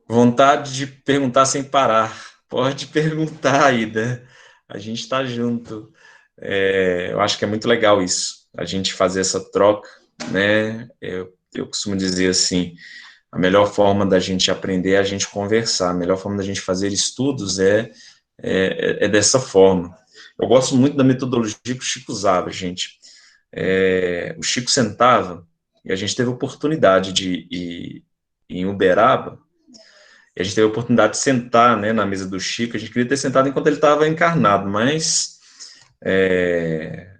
Vontade de perguntar sem parar. Pode perguntar, Ida. A gente está junto. Eu acho que é muito legal isso, a gente fazer essa troca, né? Eu costumo dizer assim, a melhor forma da gente aprender é a gente conversar, a melhor forma da gente fazer estudos é dessa forma. Eu gosto muito da metodologia que o Chico usava, gente. O Chico sentava, e a gente teve a oportunidade de ir em Uberaba, e a gente teve a oportunidade de sentar, né, na mesa do Chico. A gente queria ter sentado enquanto ele estava encarnado, mas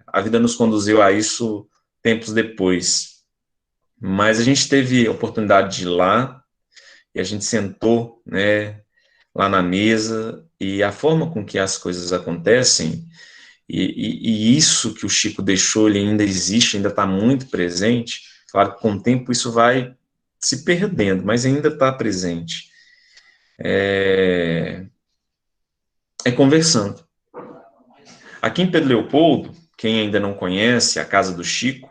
a vida nos conduziu a isso tempos depois. Mas a gente teve a oportunidade de ir lá, e a gente sentou, né, lá na mesa, e a forma com que as coisas acontecem, e isso que o Chico deixou, ele ainda existe, ainda está muito presente. Claro que com o tempo isso vai se perdendo, mas ainda está presente. É conversando. Aqui em Pedro Leopoldo, quem ainda não conhece a Casa do Chico,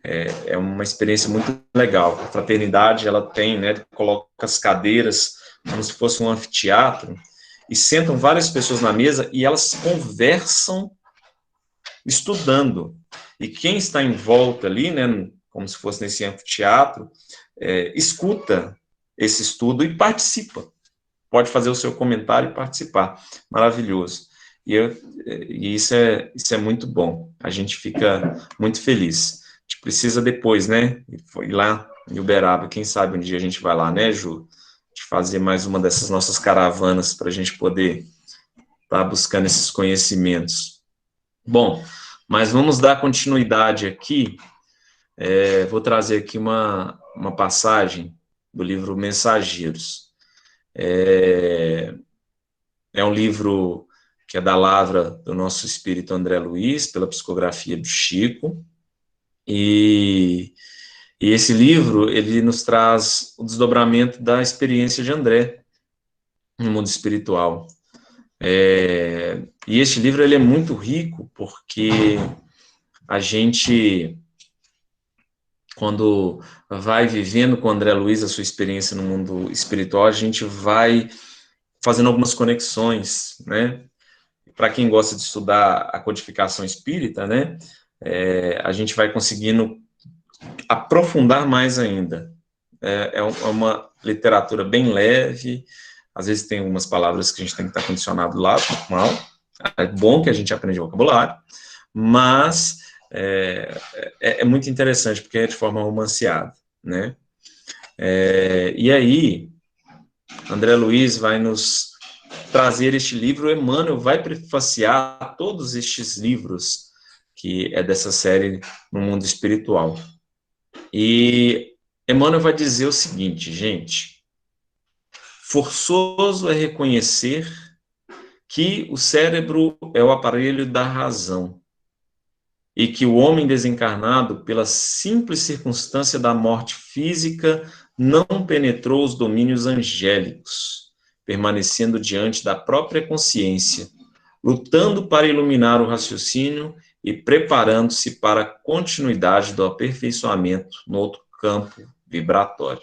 é uma experiência muito legal. A fraternidade, ela tem, né, coloca as cadeiras como se fosse um anfiteatro, e sentam várias pessoas na mesa e elas conversam estudando. E quem está em volta ali, né, como se fosse nesse anfiteatro, escuta esse estudo e participa. Pode fazer o seu comentário e participar. Maravilhoso. E isso é muito bom. A gente fica muito feliz. A gente precisa depois, né, ir lá em Uberaba. Quem sabe um dia a gente vai lá, né, Ju? De fazer mais uma dessas nossas caravanas para a gente poder estar buscando esses conhecimentos. Bom, mas vamos dar continuidade aqui. Vou trazer aqui uma passagem do livro Mensageiros. É um livro que é da lavra do nosso espírito André Luiz, pela psicografia do Chico, e esse livro, ele nos traz o desdobramento da experiência de André no mundo espiritual. E este livro, ele é muito rico, porque a gente, quando vai vivendo com André Luiz a sua experiência no mundo espiritual, a gente vai fazendo algumas conexões, né? Para quem gosta de estudar a codificação espírita, né, a gente vai conseguindo aprofundar mais ainda. É uma literatura bem leve, às vezes tem algumas palavras que a gente tem que estar condicionado lá, mal. É bom que a gente aprenda vocabulário, mas é muito interessante, porque é de forma romanceada, né? E aí, André Luiz vai nos trazer este livro. Emmanuel vai prefaciar todos estes livros, que é dessa série No Mundo Espiritual. E Emmanuel vai dizer o seguinte, gente: forçoso é reconhecer que o cérebro é o aparelho da razão e que o homem desencarnado, pela simples circunstância da morte física, não penetrou os domínios angélicos, permanecendo diante da própria consciência, lutando para iluminar o raciocínio e preparando-se para a continuidade do aperfeiçoamento no outro campo vibratório.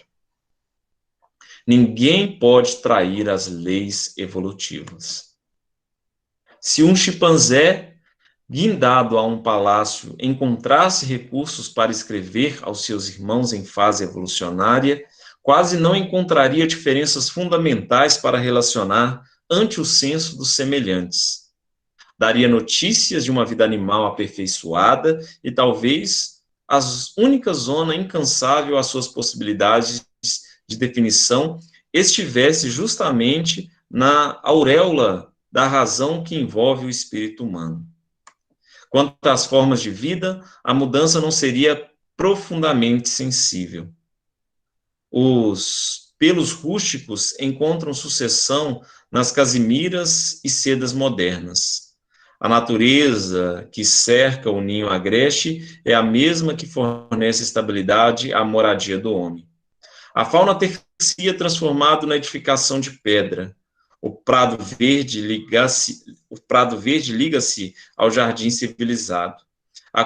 Ninguém pode trair as leis evolutivas. Se um chimpanzé guindado a um palácio encontrasse recursos para escrever aos seus irmãos em fase evolucionária, quase não encontraria diferenças fundamentais para relacionar ante o senso dos semelhantes. Daria notícias de uma vida animal aperfeiçoada e talvez a única zona incansável às suas possibilidades de definição estivesse justamente na auréola da razão que envolve o espírito humano. Quanto às formas de vida, a mudança não seria profundamente sensível. Os pelos rústicos encontram sucessão nas casimiras e sedas modernas. A natureza que cerca o ninho agreste é a mesma que fornece estabilidade à moradia do homem. A fauna ter-se-ia transformado na edificação de pedra. O prado verde liga-se ao jardim civilizado. A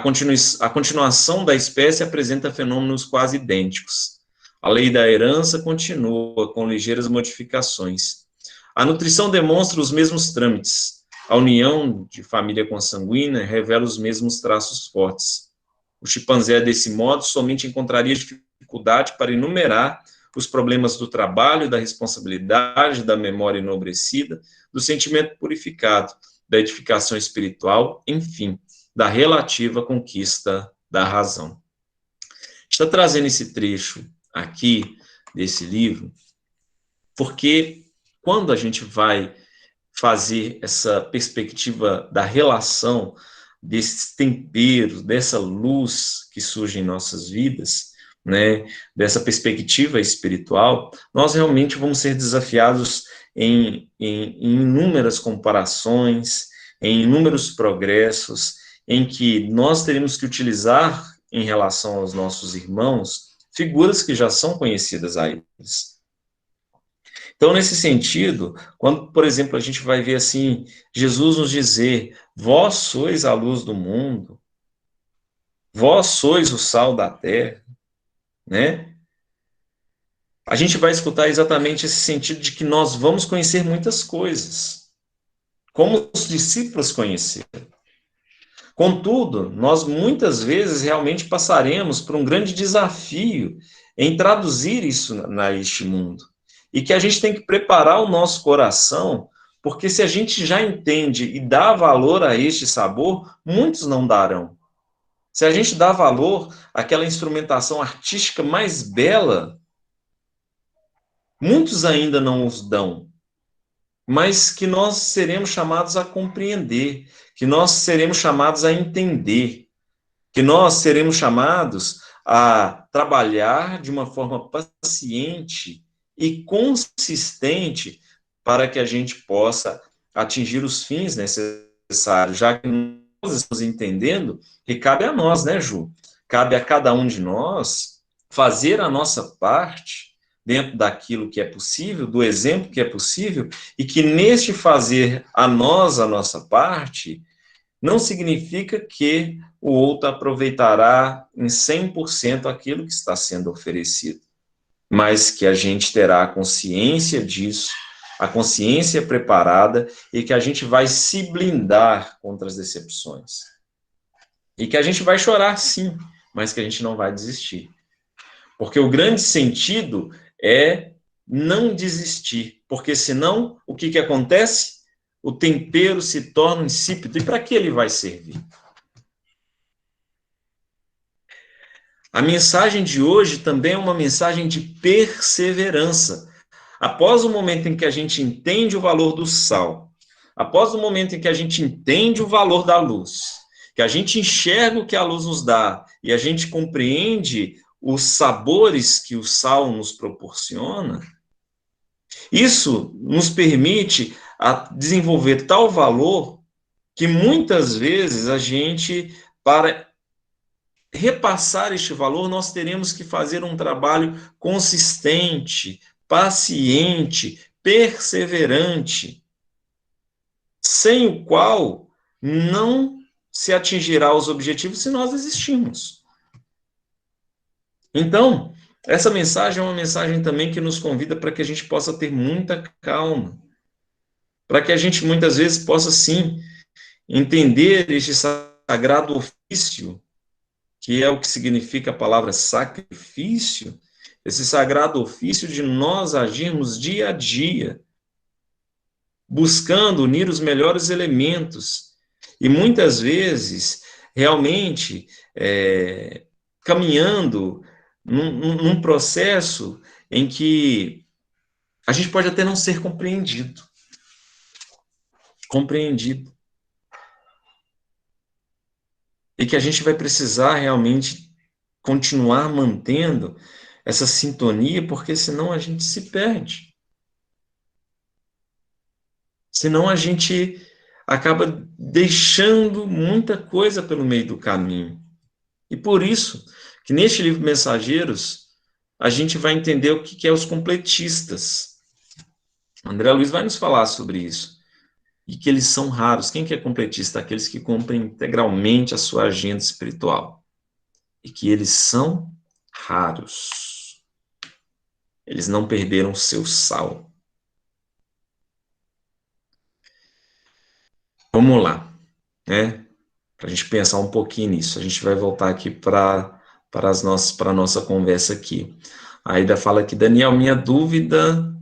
continuação da espécie apresenta fenômenos quase idênticos. A lei da herança continua com ligeiras modificações. A nutrição demonstra os mesmos trâmites. A união de família consanguínea revela os mesmos traços fortes. O chimpanzé, desse modo, somente encontraria dificuldade para enumerar os problemas do trabalho, da responsabilidade, da memória enobrecida, do sentimento purificado, da edificação espiritual, enfim, da relativa conquista da razão. Está trazendo esse trecho aqui desse livro, porque quando a gente vai fazer essa perspectiva da relação desses temperos, dessa luz que surge em nossas vidas, né, dessa perspectiva espiritual, nós realmente vamos ser desafiados em inúmeras comparações, em inúmeros progressos, em que nós teremos que utilizar, em relação aos nossos irmãos, figuras que já são conhecidas a eles. Então, nesse sentido, quando, por exemplo, a gente vai ver assim, Jesus nos dizer, vós sois a luz do mundo, vós sois o sal da terra, né? A gente vai escutar exatamente esse sentido de que nós vamos conhecer muitas coisas, como os discípulos conheceram. Contudo, nós muitas vezes realmente passaremos por um grande desafio em traduzir isso neste mundo. E que a gente tem que preparar o nosso coração, porque se a gente já entende e dá valor a este sabor, muitos não darão. Se a gente dá valor àquela instrumentação artística mais bela, muitos ainda não os dão, mas que nós seremos chamados a compreender, que nós seremos chamados a entender, que nós seremos chamados a trabalhar de uma forma paciente e consistente para que a gente possa atingir os fins necessários, já que nós estamos entendendo que cabe a nós, né, Ju? Cabe a cada um de nós fazer a nossa parte dentro daquilo que é possível, do exemplo que é possível, e que neste fazer a nossa parte, não significa que o outro aproveitará em 100% aquilo que está sendo oferecido, mas que a gente terá a consciência disso, a consciência preparada, e que a gente vai se blindar contra as decepções. E que a gente vai chorar, sim, mas que a gente não vai desistir. Porque o grande sentido é não desistir, porque senão, o que acontece? O tempero se torna insípido. E para que ele vai servir? A mensagem de hoje também é uma mensagem de perseverança. Após o momento em que a gente entende o valor do sal, após o momento em que a gente entende o valor da luz, que a gente enxerga o que a luz nos dá e a gente compreende os sabores que o sal nos proporciona, isso nos permite desenvolver tal valor que muitas vezes a gente, para repassar este valor, nós teremos que fazer um trabalho consistente, paciente, perseverante, sem o qual não se atingirá os objetivos se nós desistirmos. Então, essa mensagem é uma mensagem também que nos convida para que a gente possa ter muita calma, para que a gente muitas vezes possa, sim, entender este sagrado ofício, que é o que significa a palavra sacrifício, esse sagrado ofício de nós agirmos dia a dia, buscando unir os melhores elementos, e muitas vezes, realmente, caminhando num processo em que a gente pode até não ser compreendido. E que a gente vai precisar realmente continuar mantendo essa sintonia, porque senão a gente se perde. Senão a gente acaba deixando muita coisa pelo meio do caminho. E por isso que neste livro Mensageiros, a gente vai entender o que é os completistas. André Luiz vai nos falar sobre isso. E que eles são raros. Quem que é completista? Aqueles que cumprem integralmente a sua agenda espiritual. E que eles são raros. Eles não perderam seu sal. Vamos lá, né? Para a gente pensar um pouquinho nisso. A gente vai voltar aqui para a nossa conversa aqui. A Aida fala que, Daniel, minha dúvida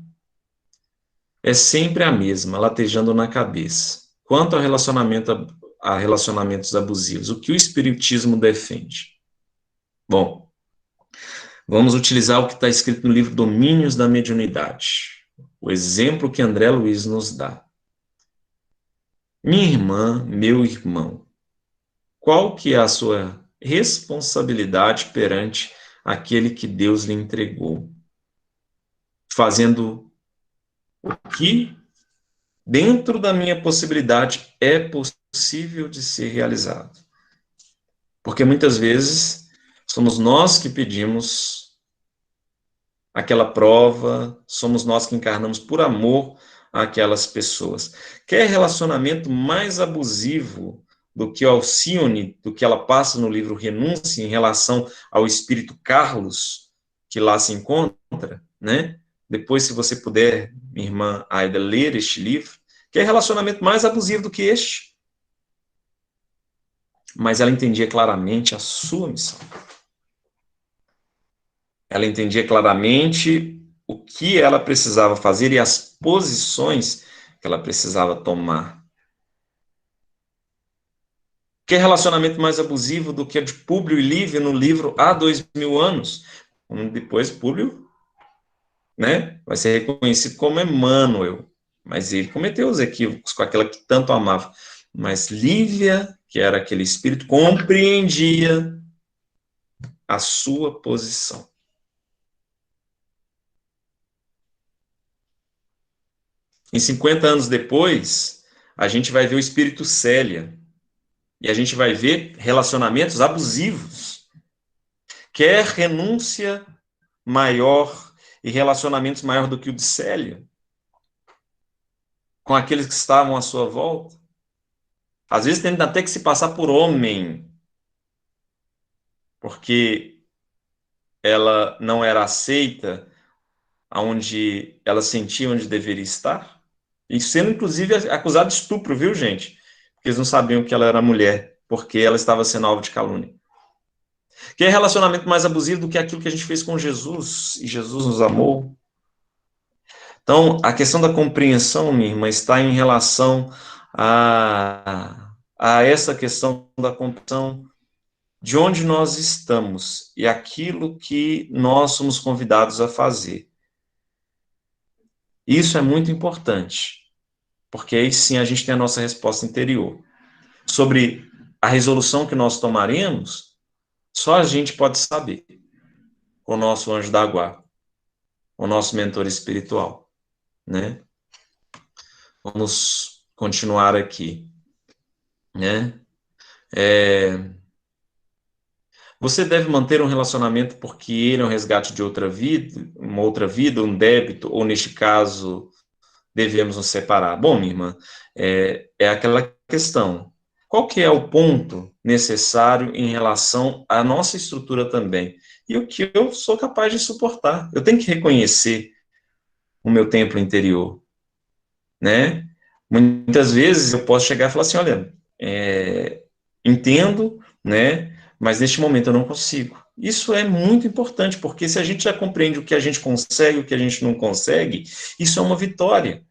é sempre a mesma, latejando na cabeça. Quanto ao a relacionamentos abusivos, o que o Espiritismo defende? Bom, vamos utilizar o que está escrito no livro Domínios da Mediunidade, o exemplo que André Luiz nos dá. Minha irmã, meu irmão, qual que é a sua responsabilidade perante aquele que Deus lhe entregou, fazendo o que, dentro da minha possibilidade, é possível de ser realizado. Porque muitas vezes somos nós que pedimos aquela prova, somos nós que encarnamos por amor àquelas pessoas. Quer relacionamento mais abusivo do que o Alcione, do que ela passa no livro Renúncia em relação ao espírito Carlos, que lá se encontra, né? Depois, se você puder, minha irmã Aida, ler este livro, quer relacionamento mais abusivo do que este? Mas ela entendia claramente a sua missão. Ela entendia claramente o que ela precisava fazer e as posições que ela precisava tomar. Que relacionamento mais abusivo do que a de Públio e Lívia no livro Há 2000 anos? Depois Públio, né, vai ser reconhecido como Emmanuel, mas ele cometeu os equívocos com aquela que tanto amava. Mas Lívia, que era aquele espírito, compreendia a sua posição. Em 50 anos depois, a gente vai ver o espírito Célia. E a gente vai ver relacionamentos abusivos. Quer renúncia maior e relacionamentos maior do que o de Célia? Com aqueles que estavam à sua volta? Às vezes tem até que se passar por homem. Porque ela não era aceita onde ela sentia onde deveria estar. E sendo, inclusive, acusada de estupro, viu, gente? Porque eles não sabiam que ela era mulher, porque ela estava sendo alvo de calúnia. Que é relacionamento mais abusivo do que aquilo que a gente fez com Jesus, e Jesus nos amou. Então, a questão da compreensão, minha irmã, está em relação a essa questão da compreensão de onde nós estamos e aquilo que nós somos convidados a fazer. Isso é muito importante, porque aí sim a gente tem a nossa resposta interior. Sobre a resolução que nós tomaremos, só a gente pode saber, o nosso anjo da guarda, o nosso mentor espiritual, né? Vamos continuar aqui, né? Você deve manter um relacionamento porque ele é um resgate de outra vida, uma outra vida, um débito, ou neste caso, devemos nos separar. Bom, minha irmã, é aquela questão. Qual que é o ponto necessário em relação à nossa estrutura também? E o que eu sou capaz de suportar? Eu tenho que reconhecer o meu templo interior, né? Muitas vezes eu posso chegar e falar assim, olha, entendo, né? Mas neste momento eu não consigo. Isso é muito importante, porque se a gente já compreende o que a gente consegue, o que a gente não consegue, isso é uma vitória.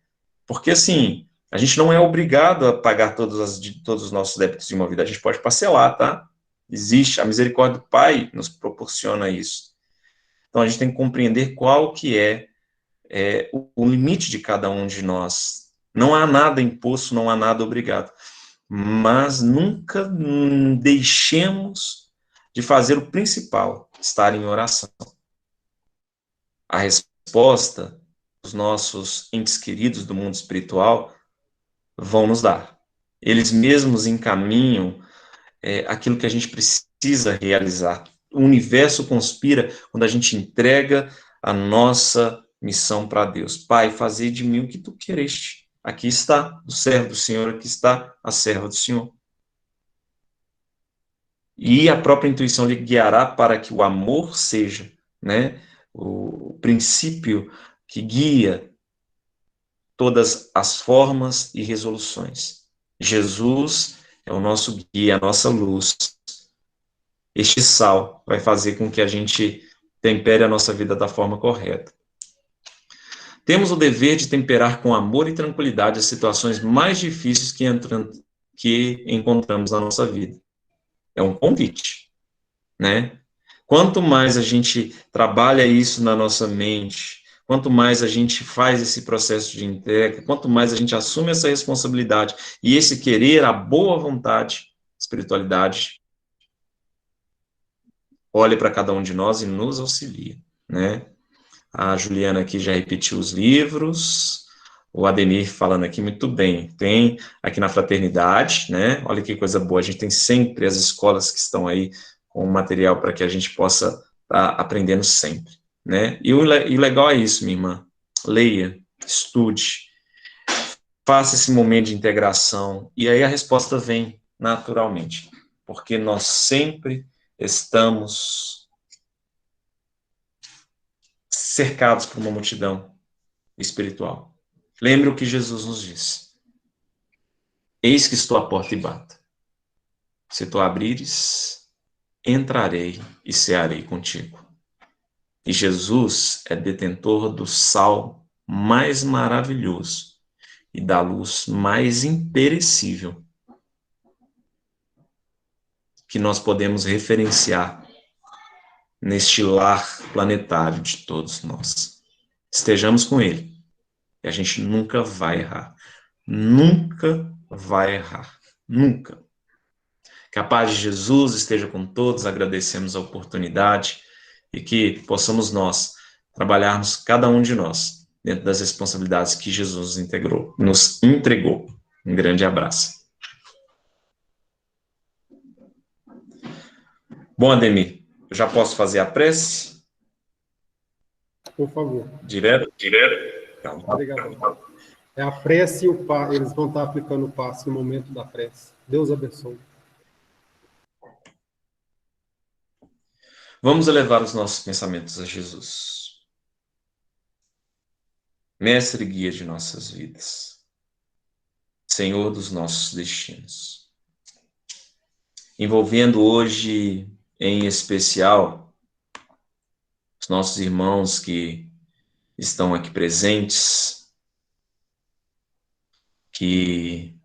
Porque, assim, a gente não é obrigado a pagar todos os nossos débitos de uma vida, a gente pode parcelar, tá? Existe, a misericórdia do Pai nos proporciona isso. Então, a gente tem que compreender qual que é o limite de cada um de nós. Não há nada imposto, não há nada obrigado. Mas nunca deixemos de fazer o principal, estar em oração. A resposta, os nossos entes queridos do mundo espiritual vão nos dar. Eles mesmos encaminham aquilo que a gente precisa realizar. O universo conspira quando a gente entrega a nossa missão para Deus. Pai, fazer de mim o que tu quereste. Aqui está o servo do Senhor, aqui está a serva do Senhor. E a própria intuição lhe guiará para que o amor seja, né, o princípio que guia todas as formas e resoluções. Jesus é o nosso guia, a nossa luz. Este sal vai fazer com que a gente tempere a nossa vida da forma correta. Temos o dever de temperar com amor e tranquilidade as situações mais difíceis que encontramos na nossa vida. É um convite, né? Quanto mais a gente trabalha isso na nossa mente, quanto mais a gente faz esse processo de entrega, quanto mais a gente assume essa responsabilidade e esse querer, a boa vontade, espiritualidade, olhe para cada um de nós e nos auxilie, né? A Juliana aqui já repetiu os livros, o Ademir falando aqui muito bem. Tem aqui na Fraternidade, né? Olha que coisa boa, a gente tem sempre as escolas que estão aí com material para que a gente possa estar aprendendo sempre, né? E o legal é isso, minha irmã. Leia, estude, faça esse momento de integração, e aí a resposta vem naturalmente, porque nós sempre estamos cercados por uma multidão espiritual. Lembre o que Jesus nos disse. Eis que estou à porta e bato. Se tu abrires, entrarei e cearei contigo. E Jesus é detentor do sal mais maravilhoso e da luz mais imperecível que nós podemos referenciar neste lar planetário de todos nós. Estejamos com Ele e a gente nunca vai errar. Nunca vai errar. Nunca. Que a paz de Jesus esteja com todos, agradecemos a oportunidade e que possamos nós trabalharmos, cada um de nós, dentro das responsabilidades que Jesus nos entregou. Um grande abraço. Bom, Ademir, eu já posso fazer a prece? Por favor. Direto? Então, obrigado. É a prece e o passe. Eles vão estar aplicando o passe no momento da prece. Deus abençoe. Vamos elevar os nossos pensamentos a Jesus. Mestre e guia de nossas vidas. Senhor dos nossos destinos. Envolvendo hoje, em especial, os nossos irmãos que estão aqui presentes, que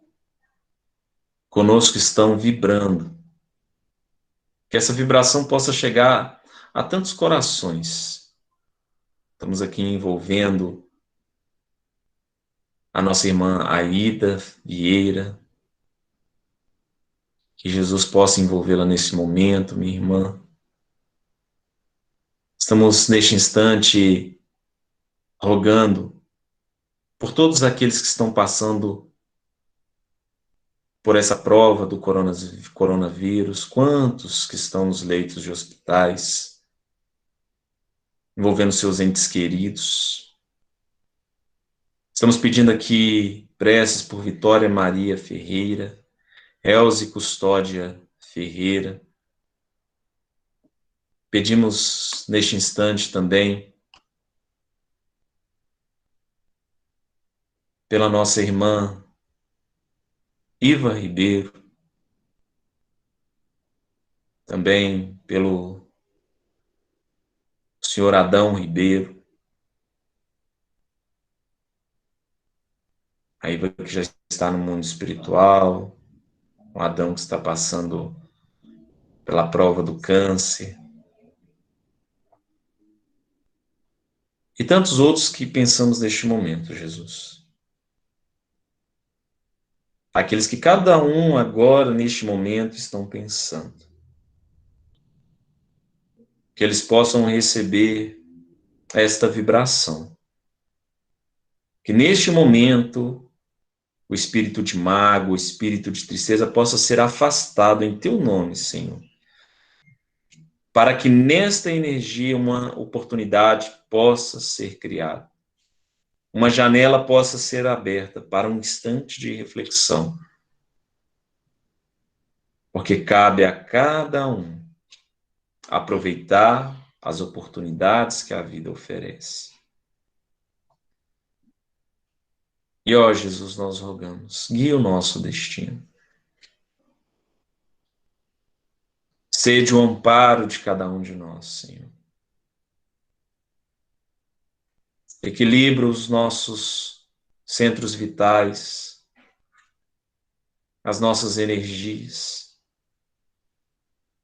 conosco estão vibrando. Que essa vibração possa chegar a tantos corações. Estamos aqui envolvendo a nossa irmã Aida Vieira. Que Jesus possa envolvê-la nesse momento, minha irmã. Estamos, neste instante, rogando por todos aqueles que estão passando por essa prova do coronavírus, quantos que estão nos leitos de hospitais, envolvendo seus entes queridos. Estamos pedindo aqui preces por Vitória Maria Ferreira, Elze Custódia Ferreira. Pedimos neste instante também pela nossa irmã Iva Ribeiro, também pelo senhor Adão Ribeiro, a Iva que já está no mundo espiritual, o Adão que está passando pela prova do câncer, e tantos outros que pensamos neste momento, Jesus. Aqueles que cada um agora, neste momento, estão pensando. Que eles possam receber esta vibração. Que neste momento, o espírito de mágoa, o espírito de tristeza possa ser afastado em teu nome, Senhor. Para que nesta energia uma oportunidade possa ser criada. Uma janela possa ser aberta para um instante de reflexão. Porque cabe a cada um aproveitar as oportunidades que a vida oferece. E, ó Jesus, nós rogamos, guia o nosso destino. Sede o amparo de cada um de nós, Senhor. Equilibra os nossos centros vitais, as nossas energias.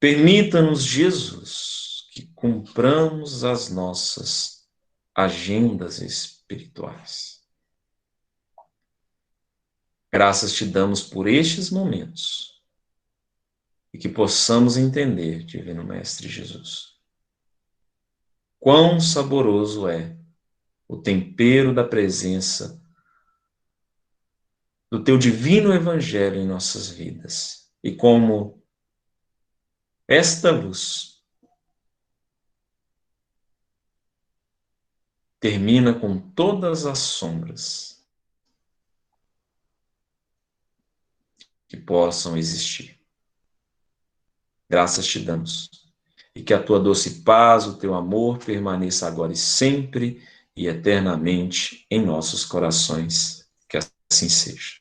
Permita-nos, Jesus, que cumpramos as nossas agendas espirituais. Graças te damos por estes momentos. e que possamos entender, Divino Mestre Jesus, quão saboroso é o tempero da presença do teu divino Evangelho em nossas vidas, e como esta luz termina com todas as sombras que possam existir. Graças te damos, e que a tua doce paz, o teu amor permaneça agora e sempre e eternamente em nossos corações. Que assim seja.